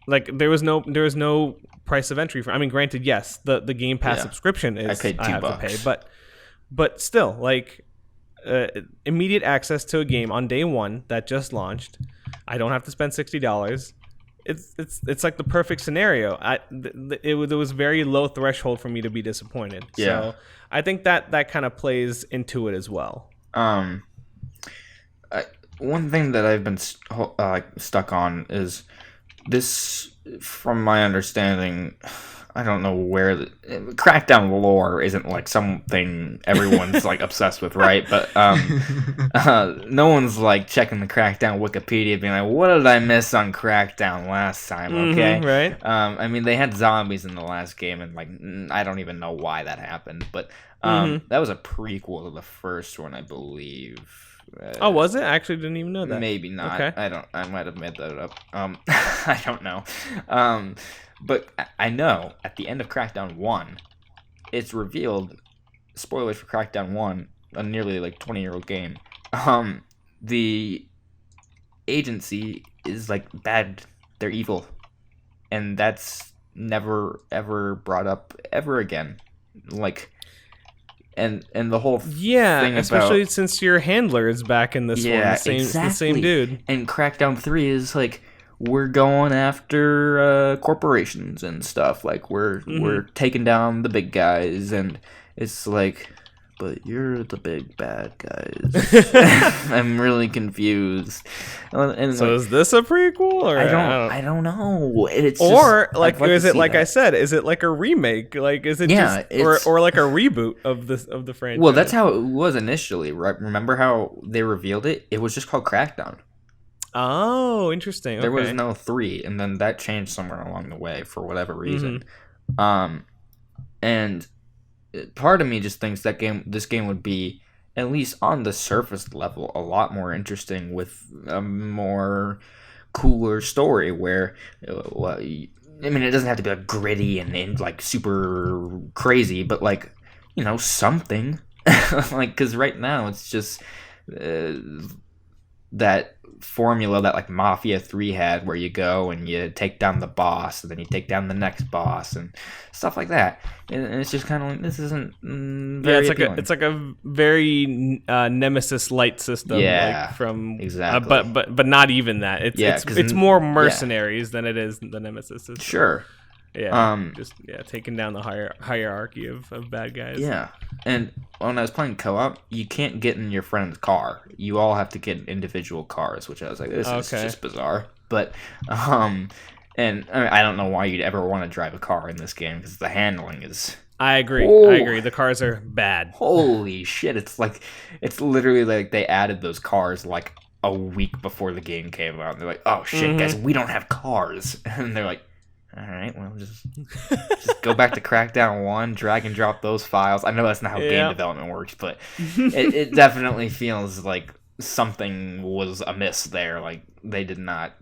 there was no price of entry for. I mean, granted, yes, the Game Pass subscription is I paid $2. I have to pay, but still, like immediate access to a game on day one that just launched. I don't have to spend $60. It's like the perfect scenario. There was very low threshold for me to be disappointed. Yeah. So I think that kind of plays into it as well. One thing that I've been stuck on is this. From my understanding, I don't know where Crackdown lore isn't like something everyone's like obsessed with, right? But no one's like checking the Crackdown Wikipedia, being like, "What did I miss on Crackdown last time?" Okay, right? I mean, they had zombies in the last game, and like I don't even know why that happened, but that was a prequel to the first one, I believe. Oh, was it? I actually didn't even know that. Maybe not. Okay. I might have made that up. I don't know. But I know at the end of Crackdown 1, it's revealed, spoilers for Crackdown 1, a nearly like 20-year-old game. The agency is like bad. They're evil. And that's never ever brought up ever again. Like and the whole thing especially about, since your handler is back in this one, the same dude. And Crackdown 3 is like, we're going after corporations and stuff. Like we're taking down the big guys, and it's like, but you're the big bad guys. I'm really confused. And so is this a prequel, or I don't know. It's or just, like is it like that. I said? Is it like a remake? Like is it just or like a reboot of the franchise? Well, that's how it was initially, right? Remember how they revealed it? It was just called Crackdown. Oh, interesting. There was no 3, and then that changed somewhere along the way for whatever reason. And part of me just thinks this game would be, at least on the surface level, a lot more interesting with a more cooler story where, I mean, it doesn't have to be like gritty and like super crazy, but like, something. Like, because right now it's just that formula that like Mafia 3 had, where you go and you take down the boss, and then you take down the next boss and stuff like that, and it's just kind of like, this isn't very appealing. It's like a very Nemesis light system, like from exactly, but not even that. It's more mercenaries than it is the Nemesis system. Sure. Taking down the hierarchy of bad guys. Yeah, and when I was playing co-op, you can't get in your friend's car. You all have to get in individual cars, which I was like, this is just bizarre. But, and I don't know why you'd ever want to drive a car in this game, because the handling is... I agree. The cars are bad. Holy shit! It's literally like they added those cars like a week before the game came out. And they're like, oh shit, guys, we don't have cars, and they're like, all right, well, just go back to Crackdown 1, drag and drop those files. I know that's not how game development works, but it definitely feels like something was amiss there. Like, they did not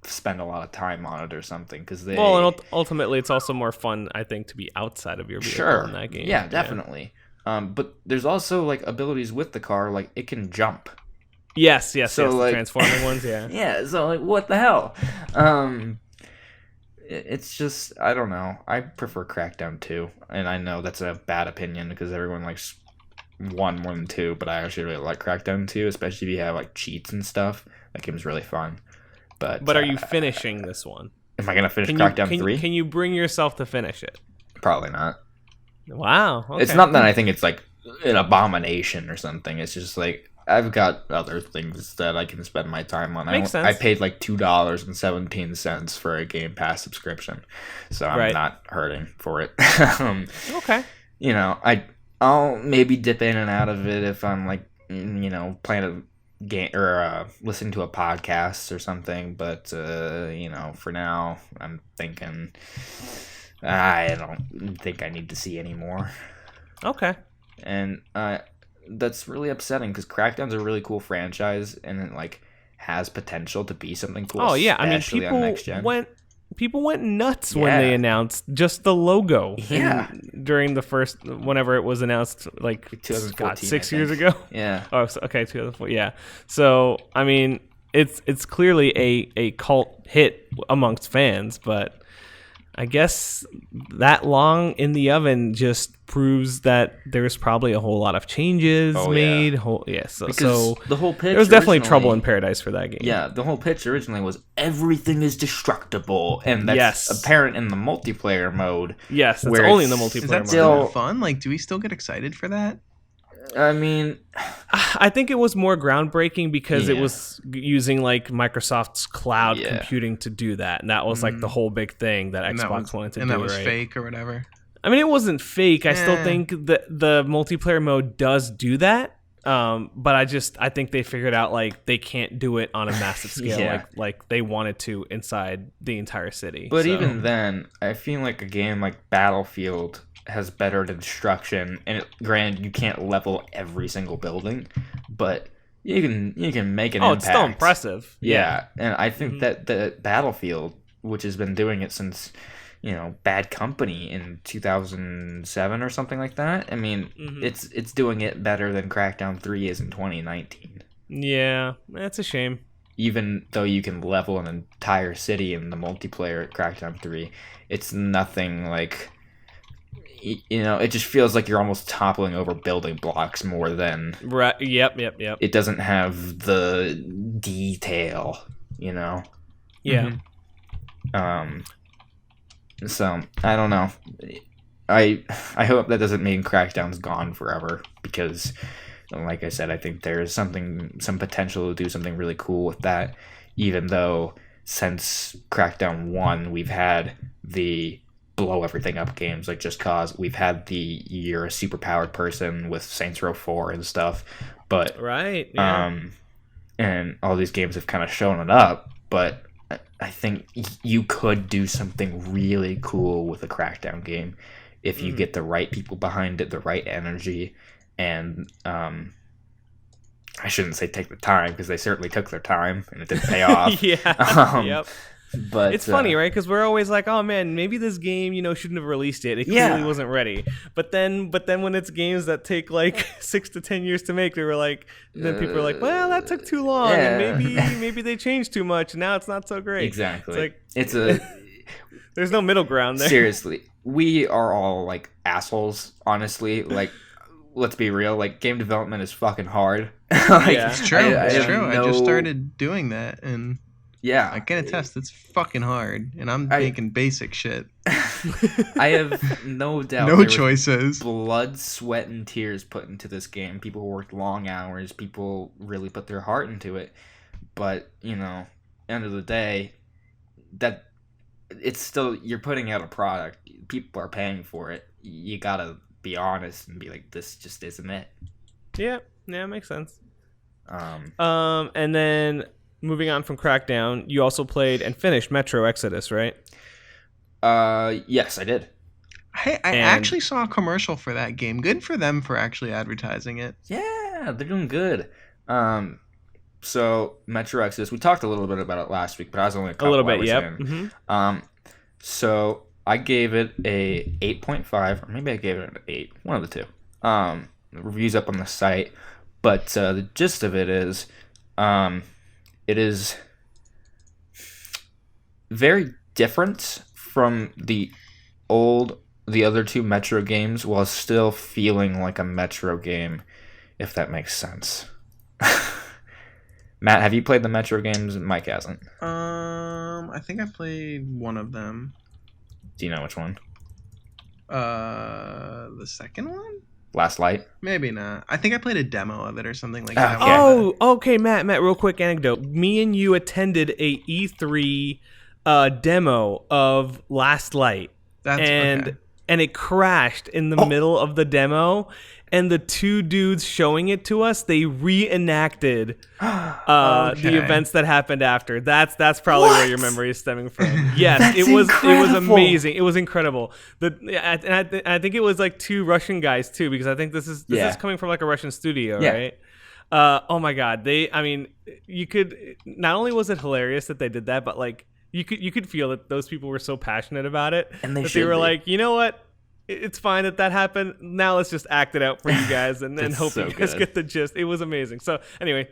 spend a lot of time on it or something because they. Well, and ultimately, it's also more fun, I think, to be outside of your vehicle in that game. Yeah, definitely. But there's also like abilities with the car, like it can jump. Yes, So, the like- transforming ones, yeah. Yeah, so like what the hell? It's just I don't know. I prefer Crackdown 2, and I know that's a bad opinion because everyone likes 1 more than 2, but I actually really like Crackdown 2, especially if you have like cheats and stuff. That game's really fun. But are you finishing this one? Am I gonna finish Crackdown 3? Can you bring yourself to finish it? Probably not. Wow. Okay. It's not that I think it's like an abomination or something. It's just like I've got other things that I can spend my time on. Makes sense. I paid like $2.17 for a Game Pass subscription, so I'm not hurting for it. Okay. I'll maybe dip in and out of it if I'm like playing a game or listening to a podcast or something. But for now, I'm thinking I don't think I need to see any more. Okay. And that's really upsetting because Crackdown's a really cool franchise and it like has potential to be something cool. Oh yeah, I mean especially on next gen. people went nuts when they announced just the logo. Yeah. During the first, whenever it was announced, like 2014, 6 I years think. ago. Yeah. Oh, okay, 2004. Yeah. So I mean, it's clearly a cult hit amongst fans, but I guess that long in the oven just proves that there's probably a whole lot of changes made. So the whole pitch there was definitely originally- trouble in paradise for that game. Yeah, the whole pitch originally was everything is destructible, and that's Yes. apparent in the multiplayer mode. Yes, it's where only in the it's- Is multiplayer that mode. still fun? Like, do we still get excited for that? I mean, I think it was more groundbreaking because it Yeah. was using like Microsoft's cloud Yeah. computing to do that, and that was like the whole big thing that And Xbox wanted to and do. that was right? fake or whatever. I mean, it wasn't fake. I still Eh. think that the multiplayer mode does do that. But I think they figured out like they can't do it on a massive scale Yeah. like they wanted to inside the entire city. but So- even then, I feel like a game like Battlefield has better destruction, and granted, you can't level every single building, but you can make an impact. it's still impressive. Yeah, and I think Mhm. that the Battlefield, which has been doing it since, Bad Company in 2007 or something like that. I mean, Mhm. it's doing it better than Crackdown 3 is in 2019. Yeah, that's a shame. Even though you can level an entire city in the multiplayer at Crackdown 3, it's nothing like. It just feels like you're almost toppling over building blocks more than. Right. Yep. It doesn't have the detail, Yeah. So I don't know. I hope that doesn't mean Crackdown's gone forever because, like I said, I think there's some potential to do something really cool with that. Even though since Crackdown 1, we've had the blow everything up games like Just Cause. We've had the you're a superpowered person with Saints Row 4 and stuff, but Right. Yeah. and all these games have kind of shown it up, but I think you could do something really cool with a Crackdown game if you get the right people behind it, the right energy, and I shouldn't say take the time because they certainly took their time and it didn't pay off. Yeah. Yep. But It's funny, right? Because we're always like, "Oh man, maybe this game, shouldn't have released it. It Yeah. clearly wasn't ready." But then when it's games that take like 6 to 10 years to make, then people are like, "Well, that took too long, and maybe they changed too much. And now it's not so great." Exactly. It's there's no middle ground there. Seriously, we are all like assholes. Honestly, like let's be real. Like game development is fucking hard. Yeah. It's true. I It's have true. I no- just started doing that, and Yeah, I can attest it's fucking hard. And I'm making basic shit. I have no doubt. No there was choices. blood, sweat, and tears put into this game. People worked long hours. People really put their heart into it. But end of the day, that it's still you're putting out a product. People are paying for it. You gotta be honest and be like, this just isn't it. Yeah, makes sense. And then moving on from Crackdown, you also played and finished Metro Exodus, right? Yes, I did. I actually saw a commercial for that game. Good for them for actually advertising it. Yeah, they're doing good. So Metro Exodus, we talked a little bit about it last week, but I was only a A couple little bit, hours yep. in. So I gave it a 8.5, or maybe I gave it an 8, one of the two. The review's up on the site, but the gist of it is it is very different from the other two Metro games, while still feeling like a Metro game, if that makes sense. Matt, have you played the Metro games? Mike hasn't. I think I played one of them. Do you know which one? The second one? Last Light? Maybe not. I think I played a demo of it or something like Okay. that. Oh, okay, Matt, real quick anecdote. Me and you attended a E3 demo of Last Light. Okay. And it crashed in the middle of the demo, and the two dudes showing it to us, they reenacted the events that happened after. That's probably where your memory is stemming from. Yes, it was amazing. It was incredible. I think it was like two Russian guys too, because I think this is coming from like a Russian studio, right? Oh my God, you could, not only was it hilarious that they did that, but like you could feel that those people were so passionate about it, and they were like, you know what? It's fine that happened. Now let's just act it out for you guys and hope you guys get the gist. It was amazing. So anyway,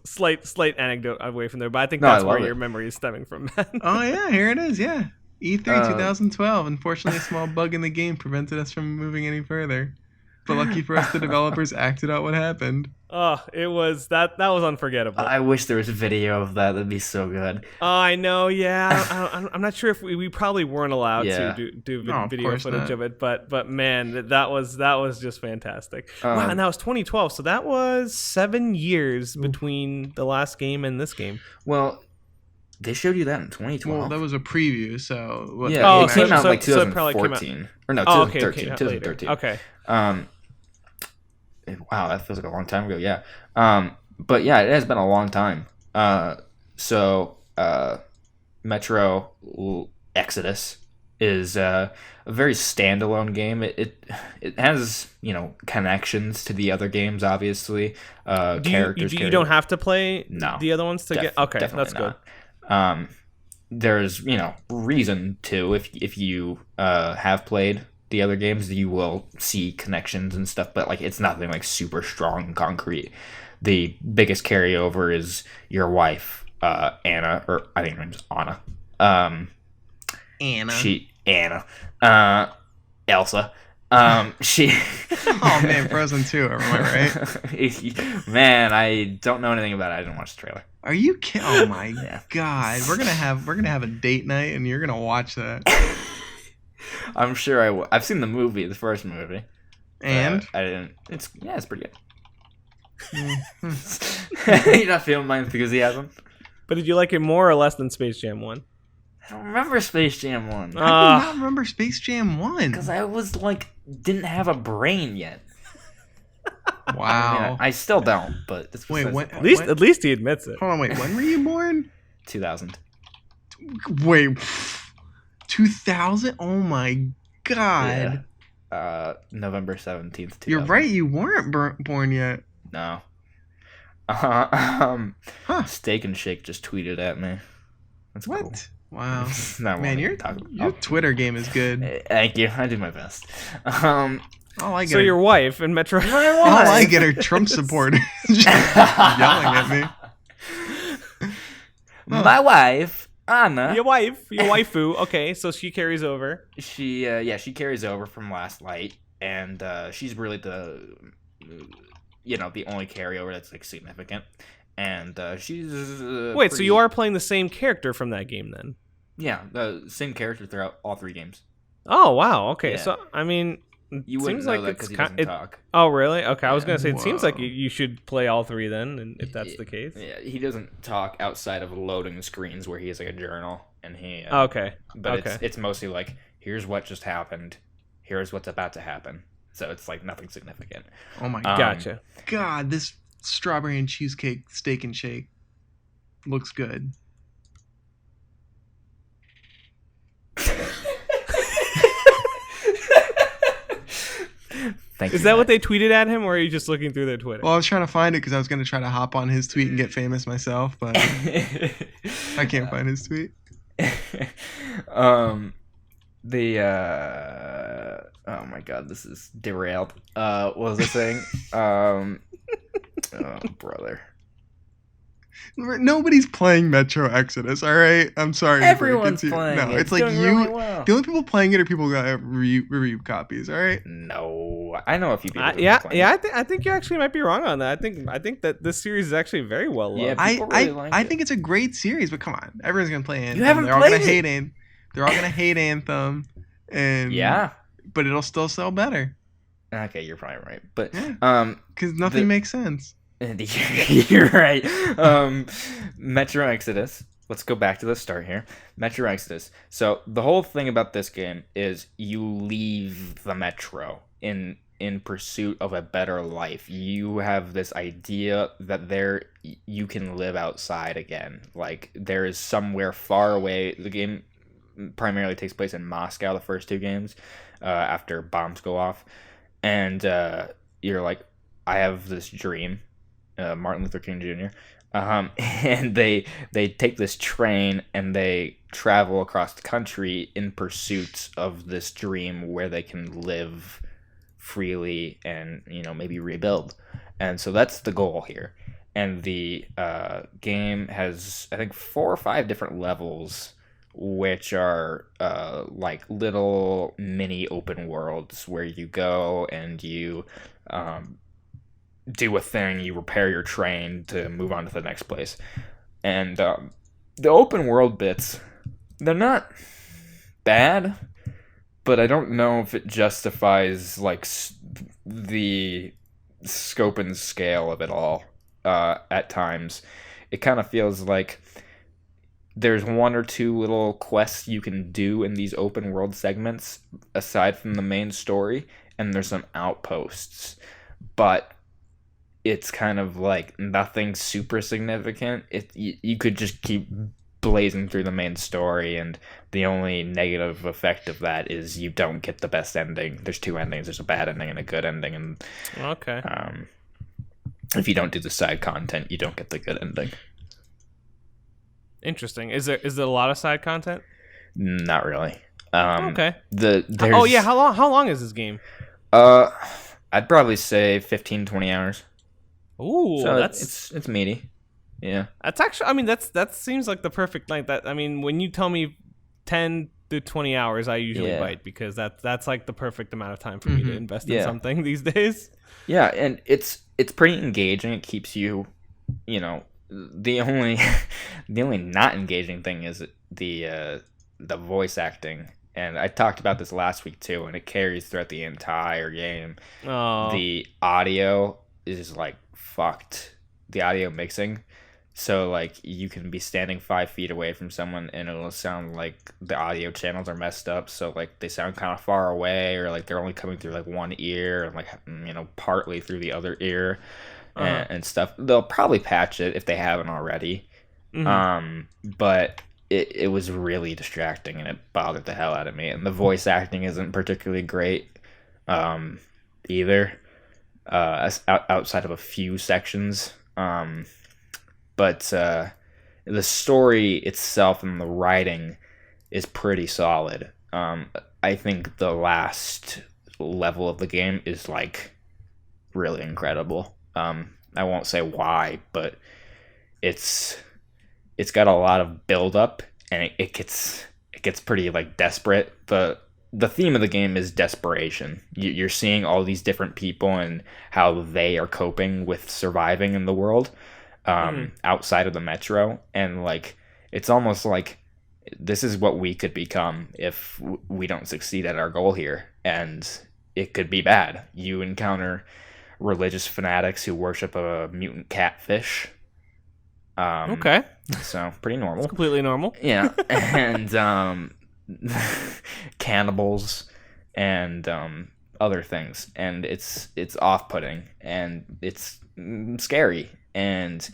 slight anecdote away from there, but I think that's where your memory is stemming from. Oh yeah, here it is. Yeah, E3 2012. Unfortunately, a small bug in the game prevented us from moving any further. But lucky for us, the developers acted out what happened. Oh, it was that was unforgettable. I wish there was a video of that. That'd be so good. Oh, I know. Yeah, I'm not sure if we probably weren't allowed to do video footage of it, but man, that was just fantastic. Wow, and that was 2012, so that was 7 years between the last game and this game. Well, they showed you that in 2012. Well, that was a preview, so it came out like 2014 or no, 2013. 2013. Okay. Wow, that feels like a long time ago. Yeah. But yeah, it has been a long time. Metro Exodus is a very standalone game. It has, connections to the other games, obviously. Characters. You don't have to play the other ones to get. Okay, that's not. good. There's reason to if you have played the other games, you will see connections and stuff, but like it's nothing like super strong and concrete. The biggest carryover is your wife, Anna, or I think her name's Anna. Elsa. She. Oh man, Frozen 2. Am I right? Man, I don't know anything about it. I didn't watch the trailer. Are you kidding? Oh my God, we're gonna have a date night, and you're gonna watch that. I'm sure I will. I've seen the movie, the first movie. And? I didn't. It's pretty good. You're not feeling my enthusiasm? But did you like it more or less than Space Jam 1? I don't remember Space Jam 1. I do not remember Space Jam 1. Because I was didn't have a brain yet. Wow. I still don't, but it's at least he admits it. Hold on, wait. When were you born? 2000. Wait. 2000? Oh my God. Yeah. November 17th, 2000. You're right, you weren't born yet. No. Steak and Shake just tweeted at me. That's what? Cool. Wow. Man, your Twitter game is good. Thank you. I do my best. So your wife and Metro. All I get are Trump supporters yelling at me. My wife, Anna. Your waifu. Okay, so she carries over. She carries over from Last Light, and she's really the only carryover that's significant. And she's wait. So you are playing the same character from that game then? Yeah, the same character throughout all 3 games. Oh wow. Okay, yeah. So I mean. You wouldn't know that because he doesn't talk. Oh, really? Okay, I was going to say, it seems like you should play all 3 then, and if that's the case. Yeah, he doesn't talk outside of loading screens where he has a journal, and he... okay. But it's mostly here's what just happened, here's what's about to happen. So it's nothing significant. Oh my gotcha. God, this strawberry and cheesecake steak and shake looks good. Thank Is you, that what Matt. they tweeted at him, or are you just looking through their Twitter? Well, I was trying to find it because I was going to try to hop on his tweet and get famous myself, but I can't find his tweet. Oh my god, this is derailed. What was I saying? Oh brother. Nobody's playing Metro Exodus, all right? I'm sorry. to break it Everyone's to you. playing No, it. it's like doing you. really well. The only people playing it are people who got review copies, all right? No, I know a few people. Yeah, playing yeah. it. I think you actually might be wrong on that. I think that this series is actually very well loved. Yeah, I people really like I it. think it's a great series, but come on, everyone's gonna play Anthem. haven't They're all gonna played hate Anthem. They're all gonna hate Anthem, and Yeah. but it'll still sell better Okay, you're probably right, but Yeah. because nothing makes sense. You're right. Metro Exodus. Let's go back to the start here. Metro Exodus. So the whole thing about this game is you leave the metro in pursuit of a better life. You have this idea that you can live outside again. Like there is somewhere far away. The game primarily takes place in Moscow. The first two games, after bombs go off, and you're like, I have this dream. Martin Luther King Jr. And they take this train and they travel across the country in pursuit of this dream where they can live freely and maybe rebuild. And so that's the goal here. And the game has, I think, 4 or 5 different levels, which are like little mini open worlds where you go and you do a thing, you repair your train to move on to the next place. And the open world bits, they're not bad, but I don't know if it justifies like the scope and scale of it all. At times it kind of feels like there's 1 or 2 little quests you can do in these open world segments aside from the main story, and there's some outposts, but it's kind of like nothing super significant. You could just keep blazing through the main story, and the only negative effect of that is you don't get the best ending. There's 2 endings. There's a bad ending and a good ending, and Okay. if you don't do the side content, you don't get the good ending. Interesting. Is there a lot of side content? Not really. Okay. There's, Oh yeah. How long is this game? I'd probably say 15-20 hours. Ooh, So that's it's meaty. Yeah. That's actually. I mean, that seems like the perfect length. That I mean, when you tell me 10 to 20 hours, I usually Yeah. bite because that's like the perfect amount of time for me to invest in Yeah. something these days. Yeah, and it's pretty engaging. It keeps you, the only not engaging thing is the voice acting. And I talked about this last week too, and it carries throughout the entire game. Oh, The audio is like fucked. The audio mixing. So like you can be standing 5 feet away from someone and it'll sound like the audio channels are messed up. So like they sound kind of far away, or like they're only coming through like one ear and like partly through the other ear and stuff. They'll probably patch it if they haven't already. But it was really distracting and it bothered the hell out of me. And the voice acting isn't particularly great either, outside of a few sections. But the story itself and the writing is pretty solid. I think the last level of the game is like really incredible. I won't say why, but it's got a lot of build up, and it gets pretty like desperate. The theme of the game is desperation. You're seeing all these different people and how they are coping with surviving in the world outside of the metro, and like it's almost like this is what we could become if we don't succeed at our goal here, and it could be bad. You encounter religious fanatics who worship a mutant catfish. okay. So pretty normal. Completely normal. Yeah, and cannibals and other things, and it's off-putting and it's scary, and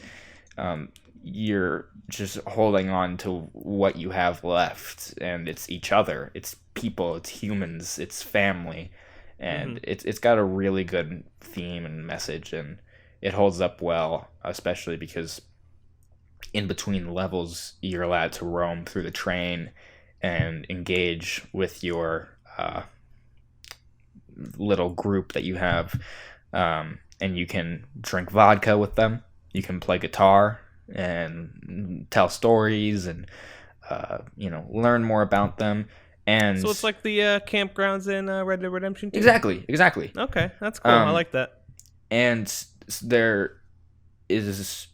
you're just holding on to what you have left, and it's each other, it's people, it's humans, it's family, and it's got a really good theme and message, and it holds up well, especially because in between levels you're allowed to roam through the train and engage with your little group that you have, and you can drink vodka with them, you can play guitar and tell stories and learn more about them. And So it's like the campgrounds in Red Dead Redemption 2? exactly Okay, that's cool. I like that. and there is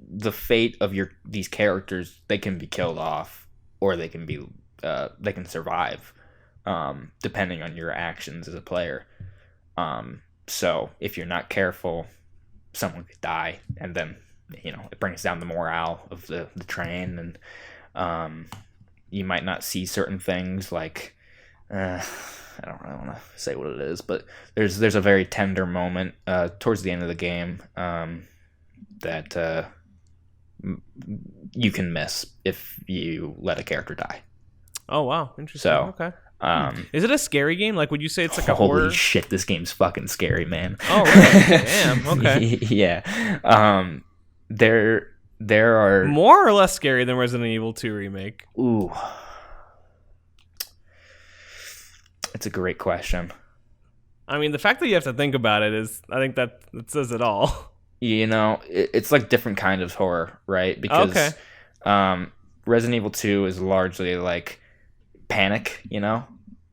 the fate of these characters. They can be killed off, or they can survive, depending on your actions as a player. So if you're not careful, someone could die, and then it brings down the morale of the train, and you might not see certain things like I don't really want to say what it is, but there's a very tender moment towards the end of the game that you can miss if you let a character die. Oh wow, interesting. So, okay. Is it a scary game? Like, would you say it's like a holy horror? shit, this game's fucking scary, man. Oh really? Damn. Okay. Yeah. There are More or less scary than Resident Evil 2 remake? Ooh. It's a great question. I mean, the fact that you have to think about it I think that says it all. It's like different kind of horror, right? Because Okay. Resident Evil 2 is largely like panic,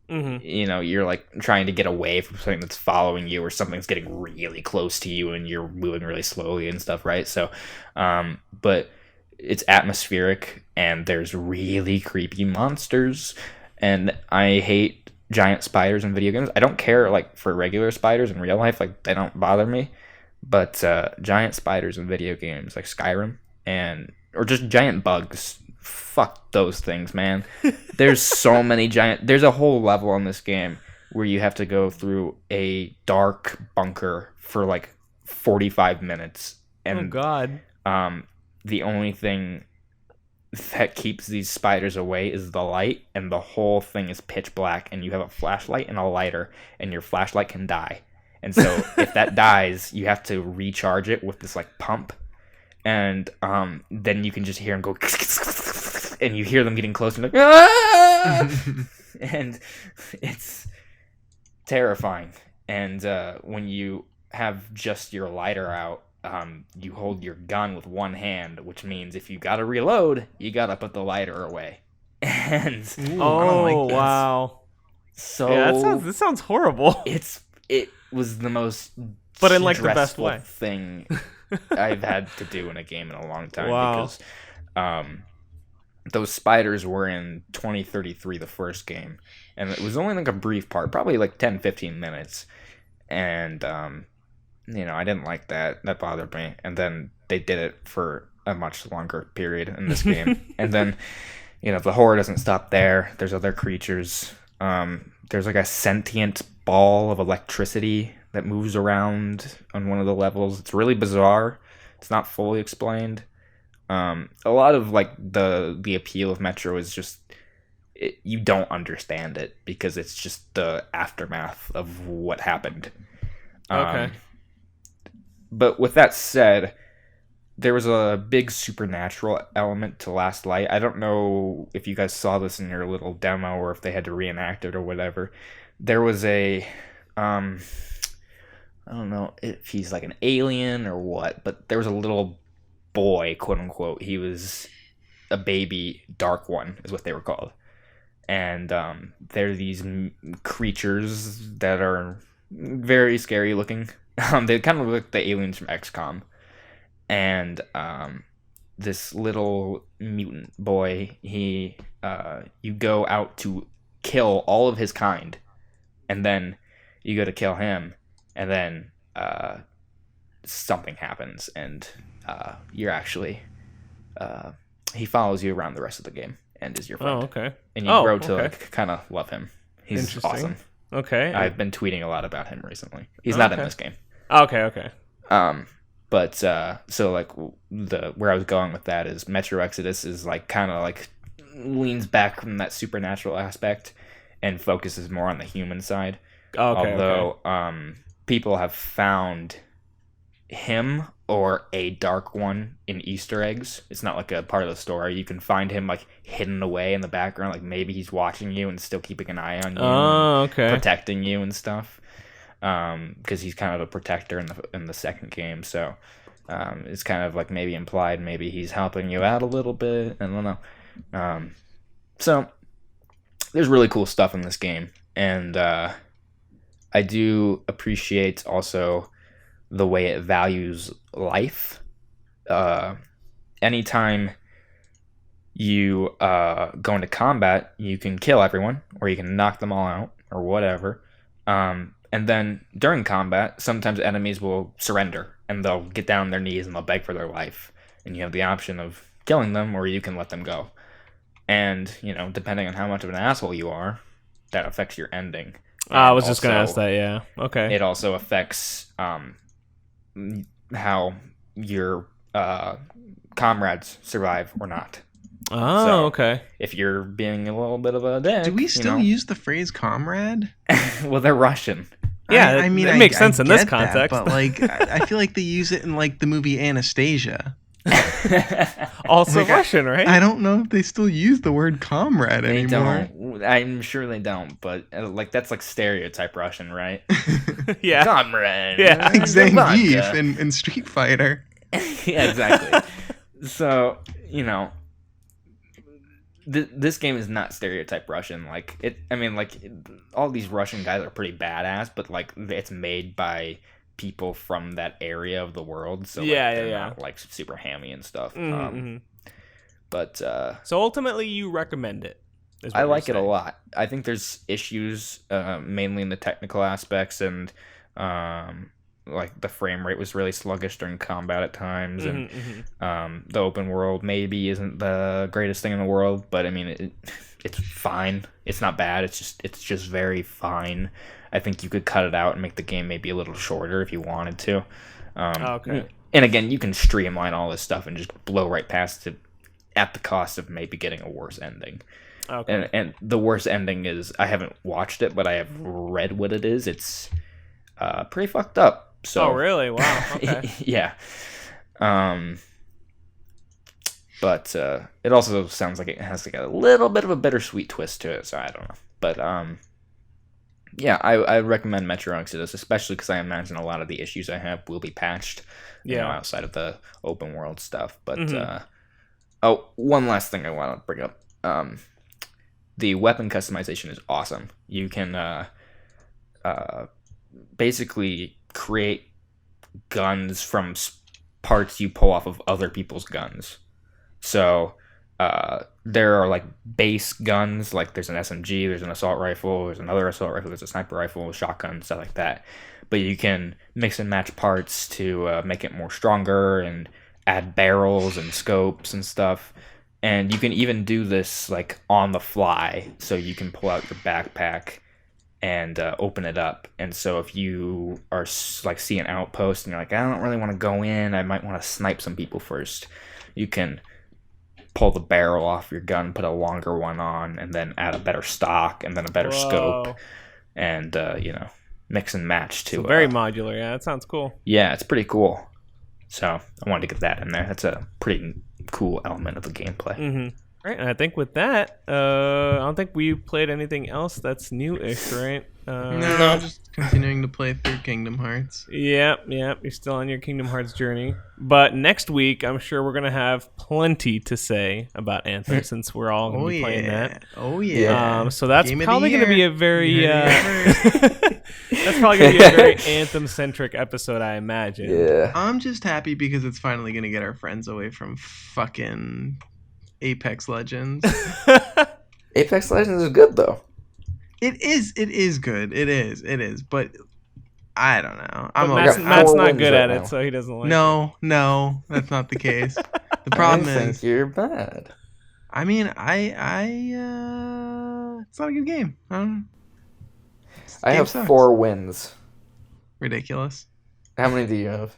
Mm-hmm. You're like trying to get away from something that's following you, or something's getting really close to you and you're moving really slowly and stuff, right? So, but it's atmospheric and there's really creepy monsters, and I hate giant spiders in video games. I don't care like for regular spiders in real life, like they don't bother me, but giant spiders in video games like Skyrim or just giant bugs, fuck those things, man. There's so many there's a whole level in this game where you have to go through a dark bunker for like 45 minutes, and Oh god. the only thing that keeps these spiders away is the light, and the whole thing is pitch black, and you have a flashlight and a lighter, and your flashlight can die. And so if that dies, you have to recharge it with this like pump, and then you can just hear them go and you hear them getting closer, like, ah! And it's terrifying. And when you have just your lighter out, you hold your gun with one hand, which means if you gotta reload, you gotta put the lighter away. And Oh wow. so Yeah, that sounds horrible. it was the most But in like the best stressful way. thing I've had to do in a game in a long time. Wow. Because those spiders were in 2033, the first game, and it was only like a brief part, probably like 10-15 minutes, and I didn't like that bothered me. And then they did it for a much longer period in this game. And then the horror doesn't stop there. There's other creatures. There's like a sentient ball of electricity that moves around on one of the levels. It's really bizarre. It's not fully explained. A lot of like the appeal of Metro is just you don't understand it because it's just the aftermath of what happened. Okay. But with that said, there was a big supernatural element to Last Light. I don't know if you guys saw this in your little demo or if they had to reenact it or whatever. There was I don't know if he's like an alien or what, but there was a little boy, quote unquote. He was a baby Dark One is what they were called. And they're these creatures that are very scary looking. They kind of look like the aliens from XCOM. And this little mutant boy, you go out to kill all of his kind, and then you go to kill him, and then something happens, and you're actually he follows you around the rest of the game and is your friend. Oh, okay. And you grow to like kind of love him. He's Interesting. awesome. Okay. I've been tweeting a lot about him recently. He's not in this game. Okay. But so like where I was going with that is Metro Exodus is like kind of like leans back from that supernatural aspect and focuses more on the human side. Okay. Although people have found him or a dark one in Easter eggs. It's not like a part of the story. You can find him like hidden away in the background, like maybe he's watching you and still keeping an eye on you, and protecting you and stuff. Because he's kind of a protector in the second game, so it's kind of like maybe implied maybe he's helping you out a little bit. I don't know. So there's really cool stuff in this game, and I do appreciate also the way it values life. Anytime you go into combat, you can kill everyone, or you can knock them all out, or whatever. And then during combat, sometimes enemies will surrender, and they'll get down on their knees and they'll beg for their life. And you have the option of killing them, or you can let them go. And, depending on how much of an asshole you are, that affects your ending. I was just going to ask that, yeah. Okay. It also affects how your comrades survive or not. Oh, So, okay. If you're being a little bit of a dick, Do we still use the phrase comrade? well, they're Russian. Yeah, I mean, it makes sense in this get that, context. but I feel like they use it in like the movie Anastasia. Also Like, Russian, right? I don't know if they still use the word comrade They anymore. don't. I'm sure they don't, but that's like stereotype Russian, right? Yeah. Comrade. Yeah. Like Zangief Vodka. in Street Fighter. Yeah, exactly. So, this game is not stereotype Russian. All these Russian guys are pretty badass, but like it's made by people from that area of the world, so they're not like super hammy and stuff. But so ultimately, you recommend it. is what I you're like it a saying. lot. I think there's issues, mainly in the technical aspects, and like the frame rate was really sluggish during combat at times, and the open world maybe isn't the greatest thing in the world, but I mean it's fine. It's not bad. It's just very fine. I think you could cut it out and make the game maybe a little shorter if you wanted to. Okay. And again, you can streamline all this stuff and just blow right past it at the cost of maybe getting a worse ending. Okay. And the worst ending is, I haven't watched it, but I have read what it is. It's pretty fucked up. So, Oh, really? Wow. Okay. yeah. But it also sounds like it has like a little bit of a bittersweet twist to it, so I don't know. But yeah, I recommend Metro Exodus, especially because I imagine a lot of the issues I have will be patched, outside of the open world stuff. But one last thing I want to bring up. The weapon customization is awesome. You can basically create guns from parts you pull off of other people's guns. So there are like base guns, like there's an SMG, there's an assault rifle, there's another assault rifle, there's a sniper rifle, shotgun, stuff like that. But you can mix and match parts to make it more stronger and add barrels and scopes and stuff. And you can even do this like on the fly, so you can pull out your backpack and open it up. And so if you are like see an outpost and you're like, I don't really want to go in, I might want to snipe some people first, you can pull the barrel off your gun, put a longer one on, and then add a better stock and then a better scope, and mix and match to. So very modular. Yeah, that sounds cool. Yeah, it's pretty cool. So I wanted to get that in there. That's a pretty cool element of the gameplay. Right, and I think with that, I don't think we played anything else that's new-ish, right? No, just continuing to play through Kingdom Hearts. Yep, you're still on your Kingdom Hearts journey. But next week, I'm sure we're going to have plenty to say about Anthem, since we're all going to be playing that. Oh, yeah. So that's Game of the probably going to be year. a very... You that's probably going to be a very Anthem-centric episode, I imagine. Yeah. I'm just happy because it's finally going to get our friends away from fucking Apex Legends. Apex Legends is good though. It is good. It is. But I don't know. Matt's not good at it, so he doesn't like it. No, that's not the case. The problem I think is, you're bad. I mean, it's not a good game. I have sucks. 4 wins. Ridiculous. How many do you have?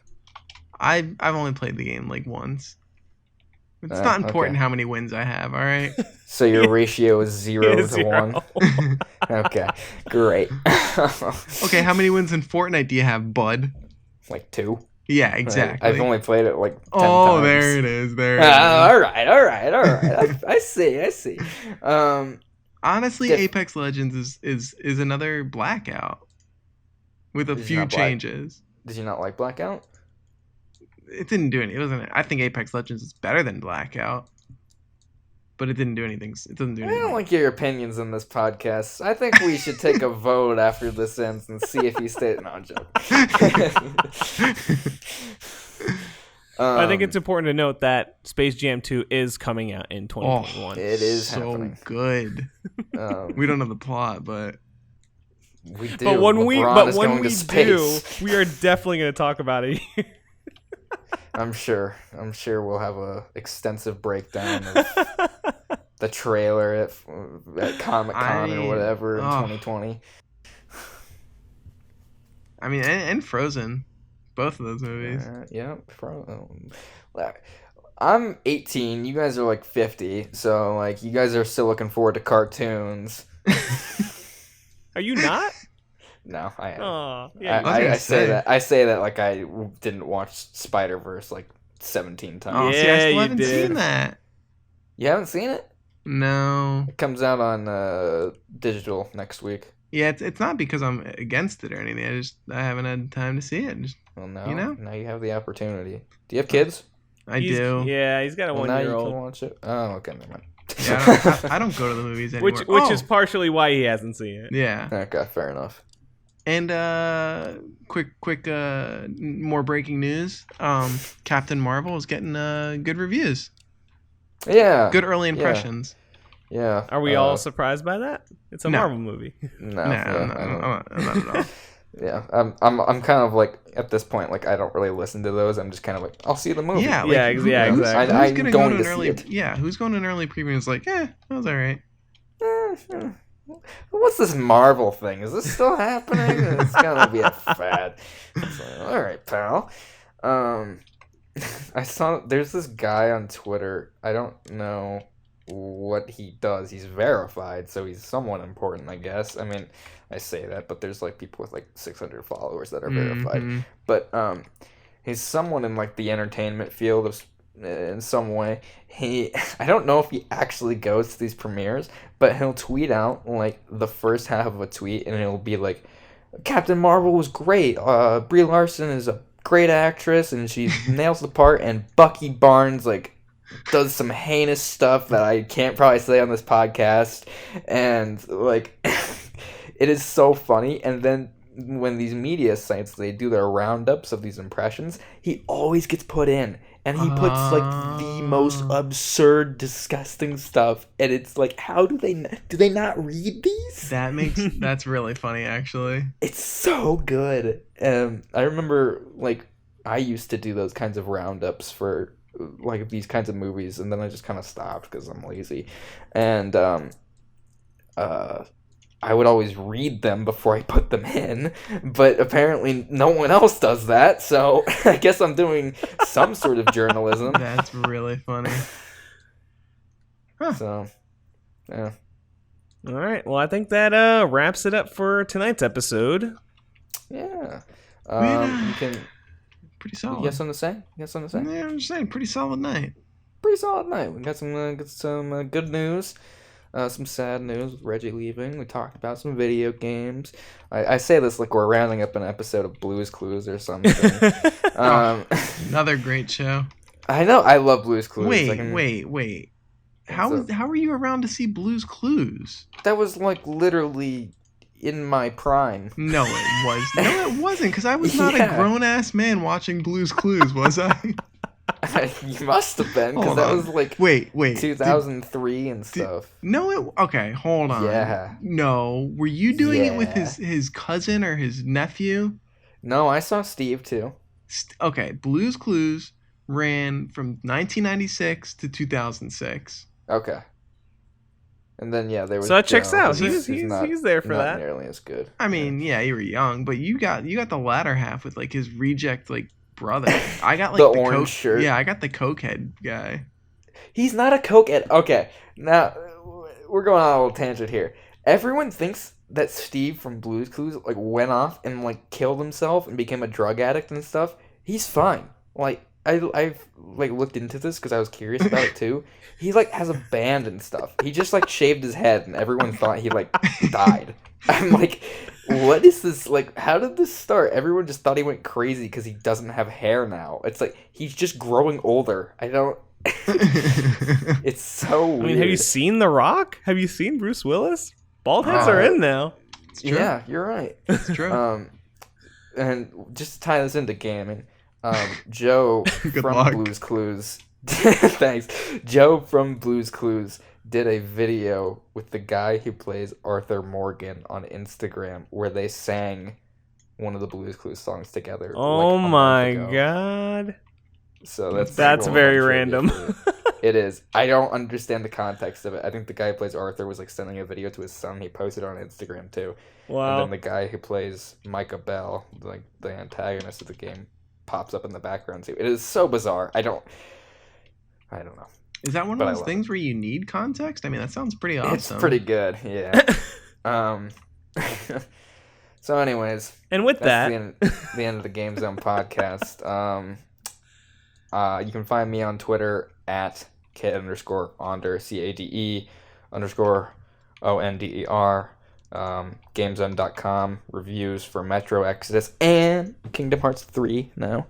I've only played the game like once. It's not important okay. how many wins I have. All right. So your ratio is 0 to 0. 1. Okay, great. Okay, how many wins in Fortnite do you have, bud? Like 2. Yeah, exactly. I've only played it like 10 Oh, times. there it is. There it is. All right. I see. Honestly, Apex Legends is another Blackout with a Is it few not Black- changes. Did you not like Blackout? It didn't do anything. It wasn't. I think Apex Legends is better than Blackout, but it didn't do anything. It doesn't do I anything. don't like your opinions on this podcast. I think we should take a vote after this ends and see if you stay. No, I'm joking. I think it's important to note that Space Jam 2 is coming out in 2021. It is so happening. good. We don't know the plot, but We do. But when LeBron is when going we to do, space. we are definitely going to talk about it. I'm sure we'll have a extensive breakdown of the trailer at Comic-Con or whatever in 2020. I mean, and Frozen, both of those movies. Yeah. I'm 18. You guys are like 50, so like you guys are still looking forward to cartoons. Are you not? No, I am. Oh, yeah. I say that like I didn't watch Spider-Verse like 17 times. Oh, Yeah, see, I still you haven't did. seen that. You haven't seen it? No. It comes out on digital next week. Yeah, it's not because I'm against it or anything. I haven't had time to see it. Well, now You know? now you have the opportunity. Do you have kids? I do. Yeah, he's got a Well, now you can 1-year-old. watch it. Oh, okay, never mind. Yeah, I don't go to the movies anymore. Which is partially why he hasn't seen it. Yeah. Okay, fair enough. And quick more breaking news. Captain Marvel is getting good reviews. Yeah. Good early impressions. Yeah. Are we all surprised by that? It's a No. Marvel movie. No. Nah, yeah, I'm not at all. yeah. I'm kind of like at this point like I don't really listen to those. I'm just kind of like I'll see the movie. Yeah, like, Yeah, who- yeah, who's- exactly. Who's I'm gonna going go to to an see early? it. Yeah, who's going to an early preview? And is like, that was all right. What's this Marvel thing? Is this still happening? It's gonna be a fad. It's like, all right, pal. I saw there's this guy on Twitter. I don't know what he does. He's verified, so he's somewhat important, I guess. I mean, I say that, but there's like people with like 600 followers that are verified. Mhm. But he's someone in like the entertainment field of in some way. I don't know if he actually goes to these premieres, but he'll tweet out like the first half of a tweet, and it'll be like, "Captain Marvel was great. Brie Larson is a great actress, and she nails the part." And Bucky Barnes like does some heinous stuff that I can't probably say on this podcast, and like it is so funny. And then when these media sites they do their roundups of these impressions, he always gets put in. And he puts, like, the most absurd, disgusting stuff. And it's like, how do they not read these? That's really funny, actually. It's so good. I remember, like, I used to do those kinds of roundups for, like, these kinds of movies. And then I just kind of stopped because I'm lazy. And, I would always read them before I put them in, but apparently no one else does that, so I guess I'm doing some sort of journalism. That's really funny. So, yeah. All right. Well, I think that wraps it up for tonight's episode. Yeah. You can... Pretty solid. You got something to say? Yeah, I'm just saying, pretty solid night. Pretty solid night. We got some good news. Some sad news with Reggie leaving. We talked about some video games. I say this like we're rounding up an episode of Blue's Clues or something. Another great show. I know. I love Blue's Clues. Wait. How are you around to see Blue's Clues? That was like literally in my prime. No, it wasn't, because I was not a grown-ass man watching Blue's Clues, was I? You must have been, because Hold that on. was like Wait. 2003 and stuff. Okay, hold on. Yeah. No, were you doing it with Yeah. his cousin or his nephew? No, I saw Steve too. Okay, Blue's Clues ran from 1996 to 2006. Okay. And then there was. So that checks Joe, out. who's He's there for not that. nearly as good. I mean, yeah, you were young, but you got the latter half with like his reject like brother. I got like The orange shirt. Yeah, I got the cokehead guy. He's not a coke addict. Okay, now we're going on a little tangent here. Everyone thinks that Steve from Blue's Clues like went off and like killed himself and became a drug addict and stuff. He's fine. Like I've like looked into this because I was curious about it too. He like has a band and stuff. He just like shaved his head and everyone thought he like died. I'm like, what is this? Like, how did this start? Everyone just thought he went crazy because he doesn't have hair now. It's like he's just growing older. I don't. It's so weird. I mean, have you seen The Rock? Have you seen Bruce Willis? Bald heads are in now. Yeah, you're right. It's true. And just to tie this into gaming, Joe from luck. Blue's Clues. Thanks. Joe from Blue's Clues did a video with the guy who plays Arthur Morgan on Instagram where they sang one of the Blue's Clues songs together. Oh like, my god. So that's very random. It is. I don't understand the context of it. I think the guy who plays Arthur was like sending a video to his son. He posted it on Instagram too. Wow. And then the guy who plays Micah Bell, like the antagonist of the game, pops up in the background too. It is so bizarre. I don't know. Is that one But I of those love things where you need context? I mean, that sounds pretty awesome. It's pretty good, yeah. So anyways, And with that's that, the end of the GameZone podcast. You can find me on Twitter at Cade_Onder, CADE_ONDER. GameZone.com, reviews for Metro Exodus and Kingdom Hearts 3 now.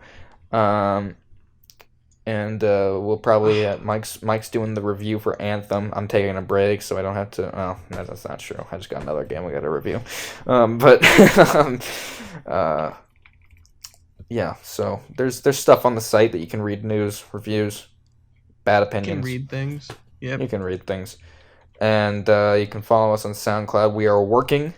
And we'll probably Mike's doing the review for Anthem. I'm taking a break, so I don't have to. Oh, no, that's not true. I just got another game we got to review. Yeah. So there's stuff on the site that you can read, news, reviews, bad opinions. You can read things. Yep. You can read things, and you can follow us on SoundCloud. We are working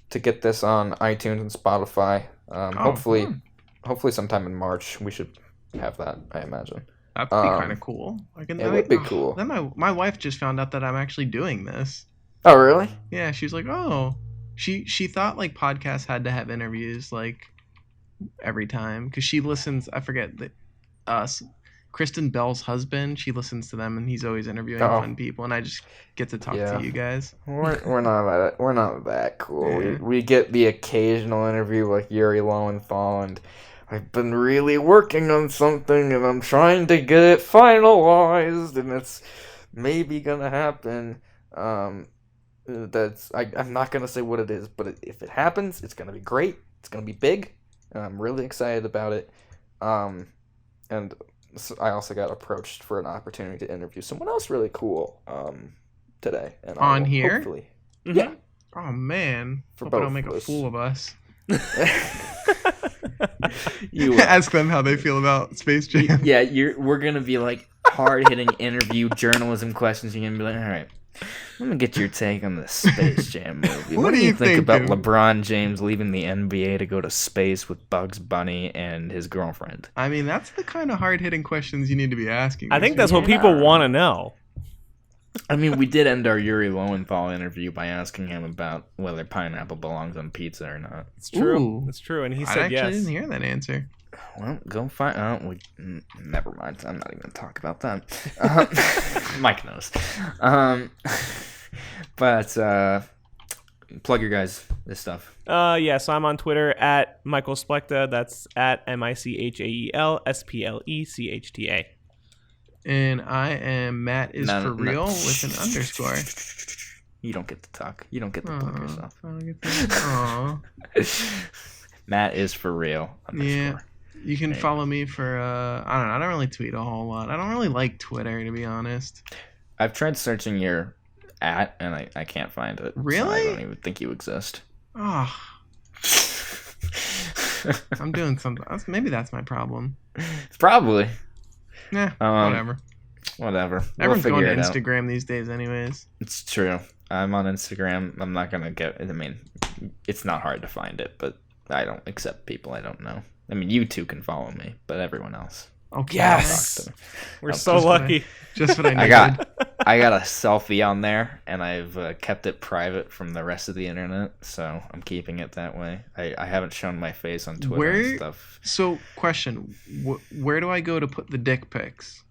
to get this on iTunes and Spotify. Hopefully sometime in March we should have that, I imagine. That'd be kind of cool. It would be cool. Then my wife just found out that I'm actually doing this. Oh, really? Yeah, she was like, oh. She thought like podcasts had to have interviews like every time because she listens. I forget that Kristen Bell's husband. She listens to them and he's always interviewing fun people, and I just get to talk to you guys. We're not that cool. Yeah. We get the occasional interview like Yuri Lowenthal, and I've been really working on something and I'm trying to get it finalized and it's maybe gonna happen. I'm not gonna say what it is, but if it happens, it's gonna be great. It's gonna be big, and I'm really excited about it. And so I also got approached for an opportunity to interview someone else really cool today. And on here? Hopefully. Mm-hmm. Yeah. Oh man! For Hope I both don't make of a us. fool of us. You Ask them how they feel about Space Jam. Yeah, we're gonna be like hard-hitting interview journalism questions. You're gonna be like, all right, let me get your take on the Space Jam movie. What do do you you think about think of- LeBron James leaving the NBA to go to space with Bugs Bunny and his girlfriend? I mean, that's the kind of hard-hitting questions you need to be asking. I think that's what people want to know. I mean, we did end our Yuri Lowenthal interview by asking him about whether pineapple belongs on pizza or not. It's true. Ooh. It's true, and he I said actually yes. didn't hear that answer. Well, go find out. Never mind. I'm not even going to talk about that. Mike knows. But plug your guys' this stuff. Yeah, so I'm on Twitter at Michael Splechta. That's at MichaelSplechta. And I am Matt is for real with an underscore. You don't get to talk. You don't get to plug yourself. I don't get that. Aw. Matt is for real. Yeah. You can follow me for I don't know. I don't really tweet a whole lot. I don't really like Twitter, to be honest. I've tried searching your @ and I can't find it. Really? So I don't even think you exist. Oh, I'm doing something. Maybe that's my problem. Probably. Yeah, Whatever. Everyone's we'll going figure to it out. Instagram these days anyways. It's true. I'm on Instagram. I'm not gonna get. I mean, it's not hard to find it, but I don't accept people I don't know. I mean, you two can follow me, but everyone else. Okay. Yes! We're so just what lucky. Just what I needed. I got a selfie on there, and I've kept it private from the rest of the internet, so I'm keeping it that way. I haven't shown my face on Twitter and stuff. So, question. Where do I go to put the dick pics?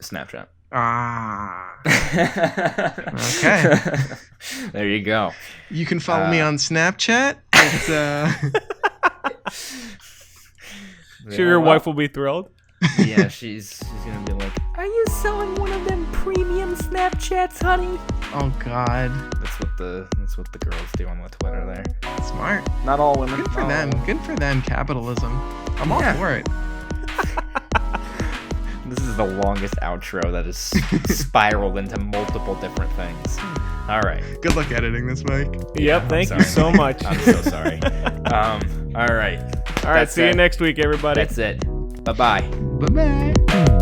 Snapchat. Ah. Okay. There you go. You can follow me on Snapchat. It's Sure, your wife will be thrilled. Yeah, she's gonna be like, "Are you selling one of them premium Snapchats, honey?" oh God. That's what the girls do on the Twitter there. Smart. Not all women. Good for not them. all women. Good for them. Capitalism. I'm all Yeah. for it. This is the longest outro that has spiraled into multiple different things. All right. Good luck editing this, Mike. Yep, thank you sorry. so much. I'm so sorry. All right. All right, see you next week, everybody. That's it. Bye-bye. Bye-bye.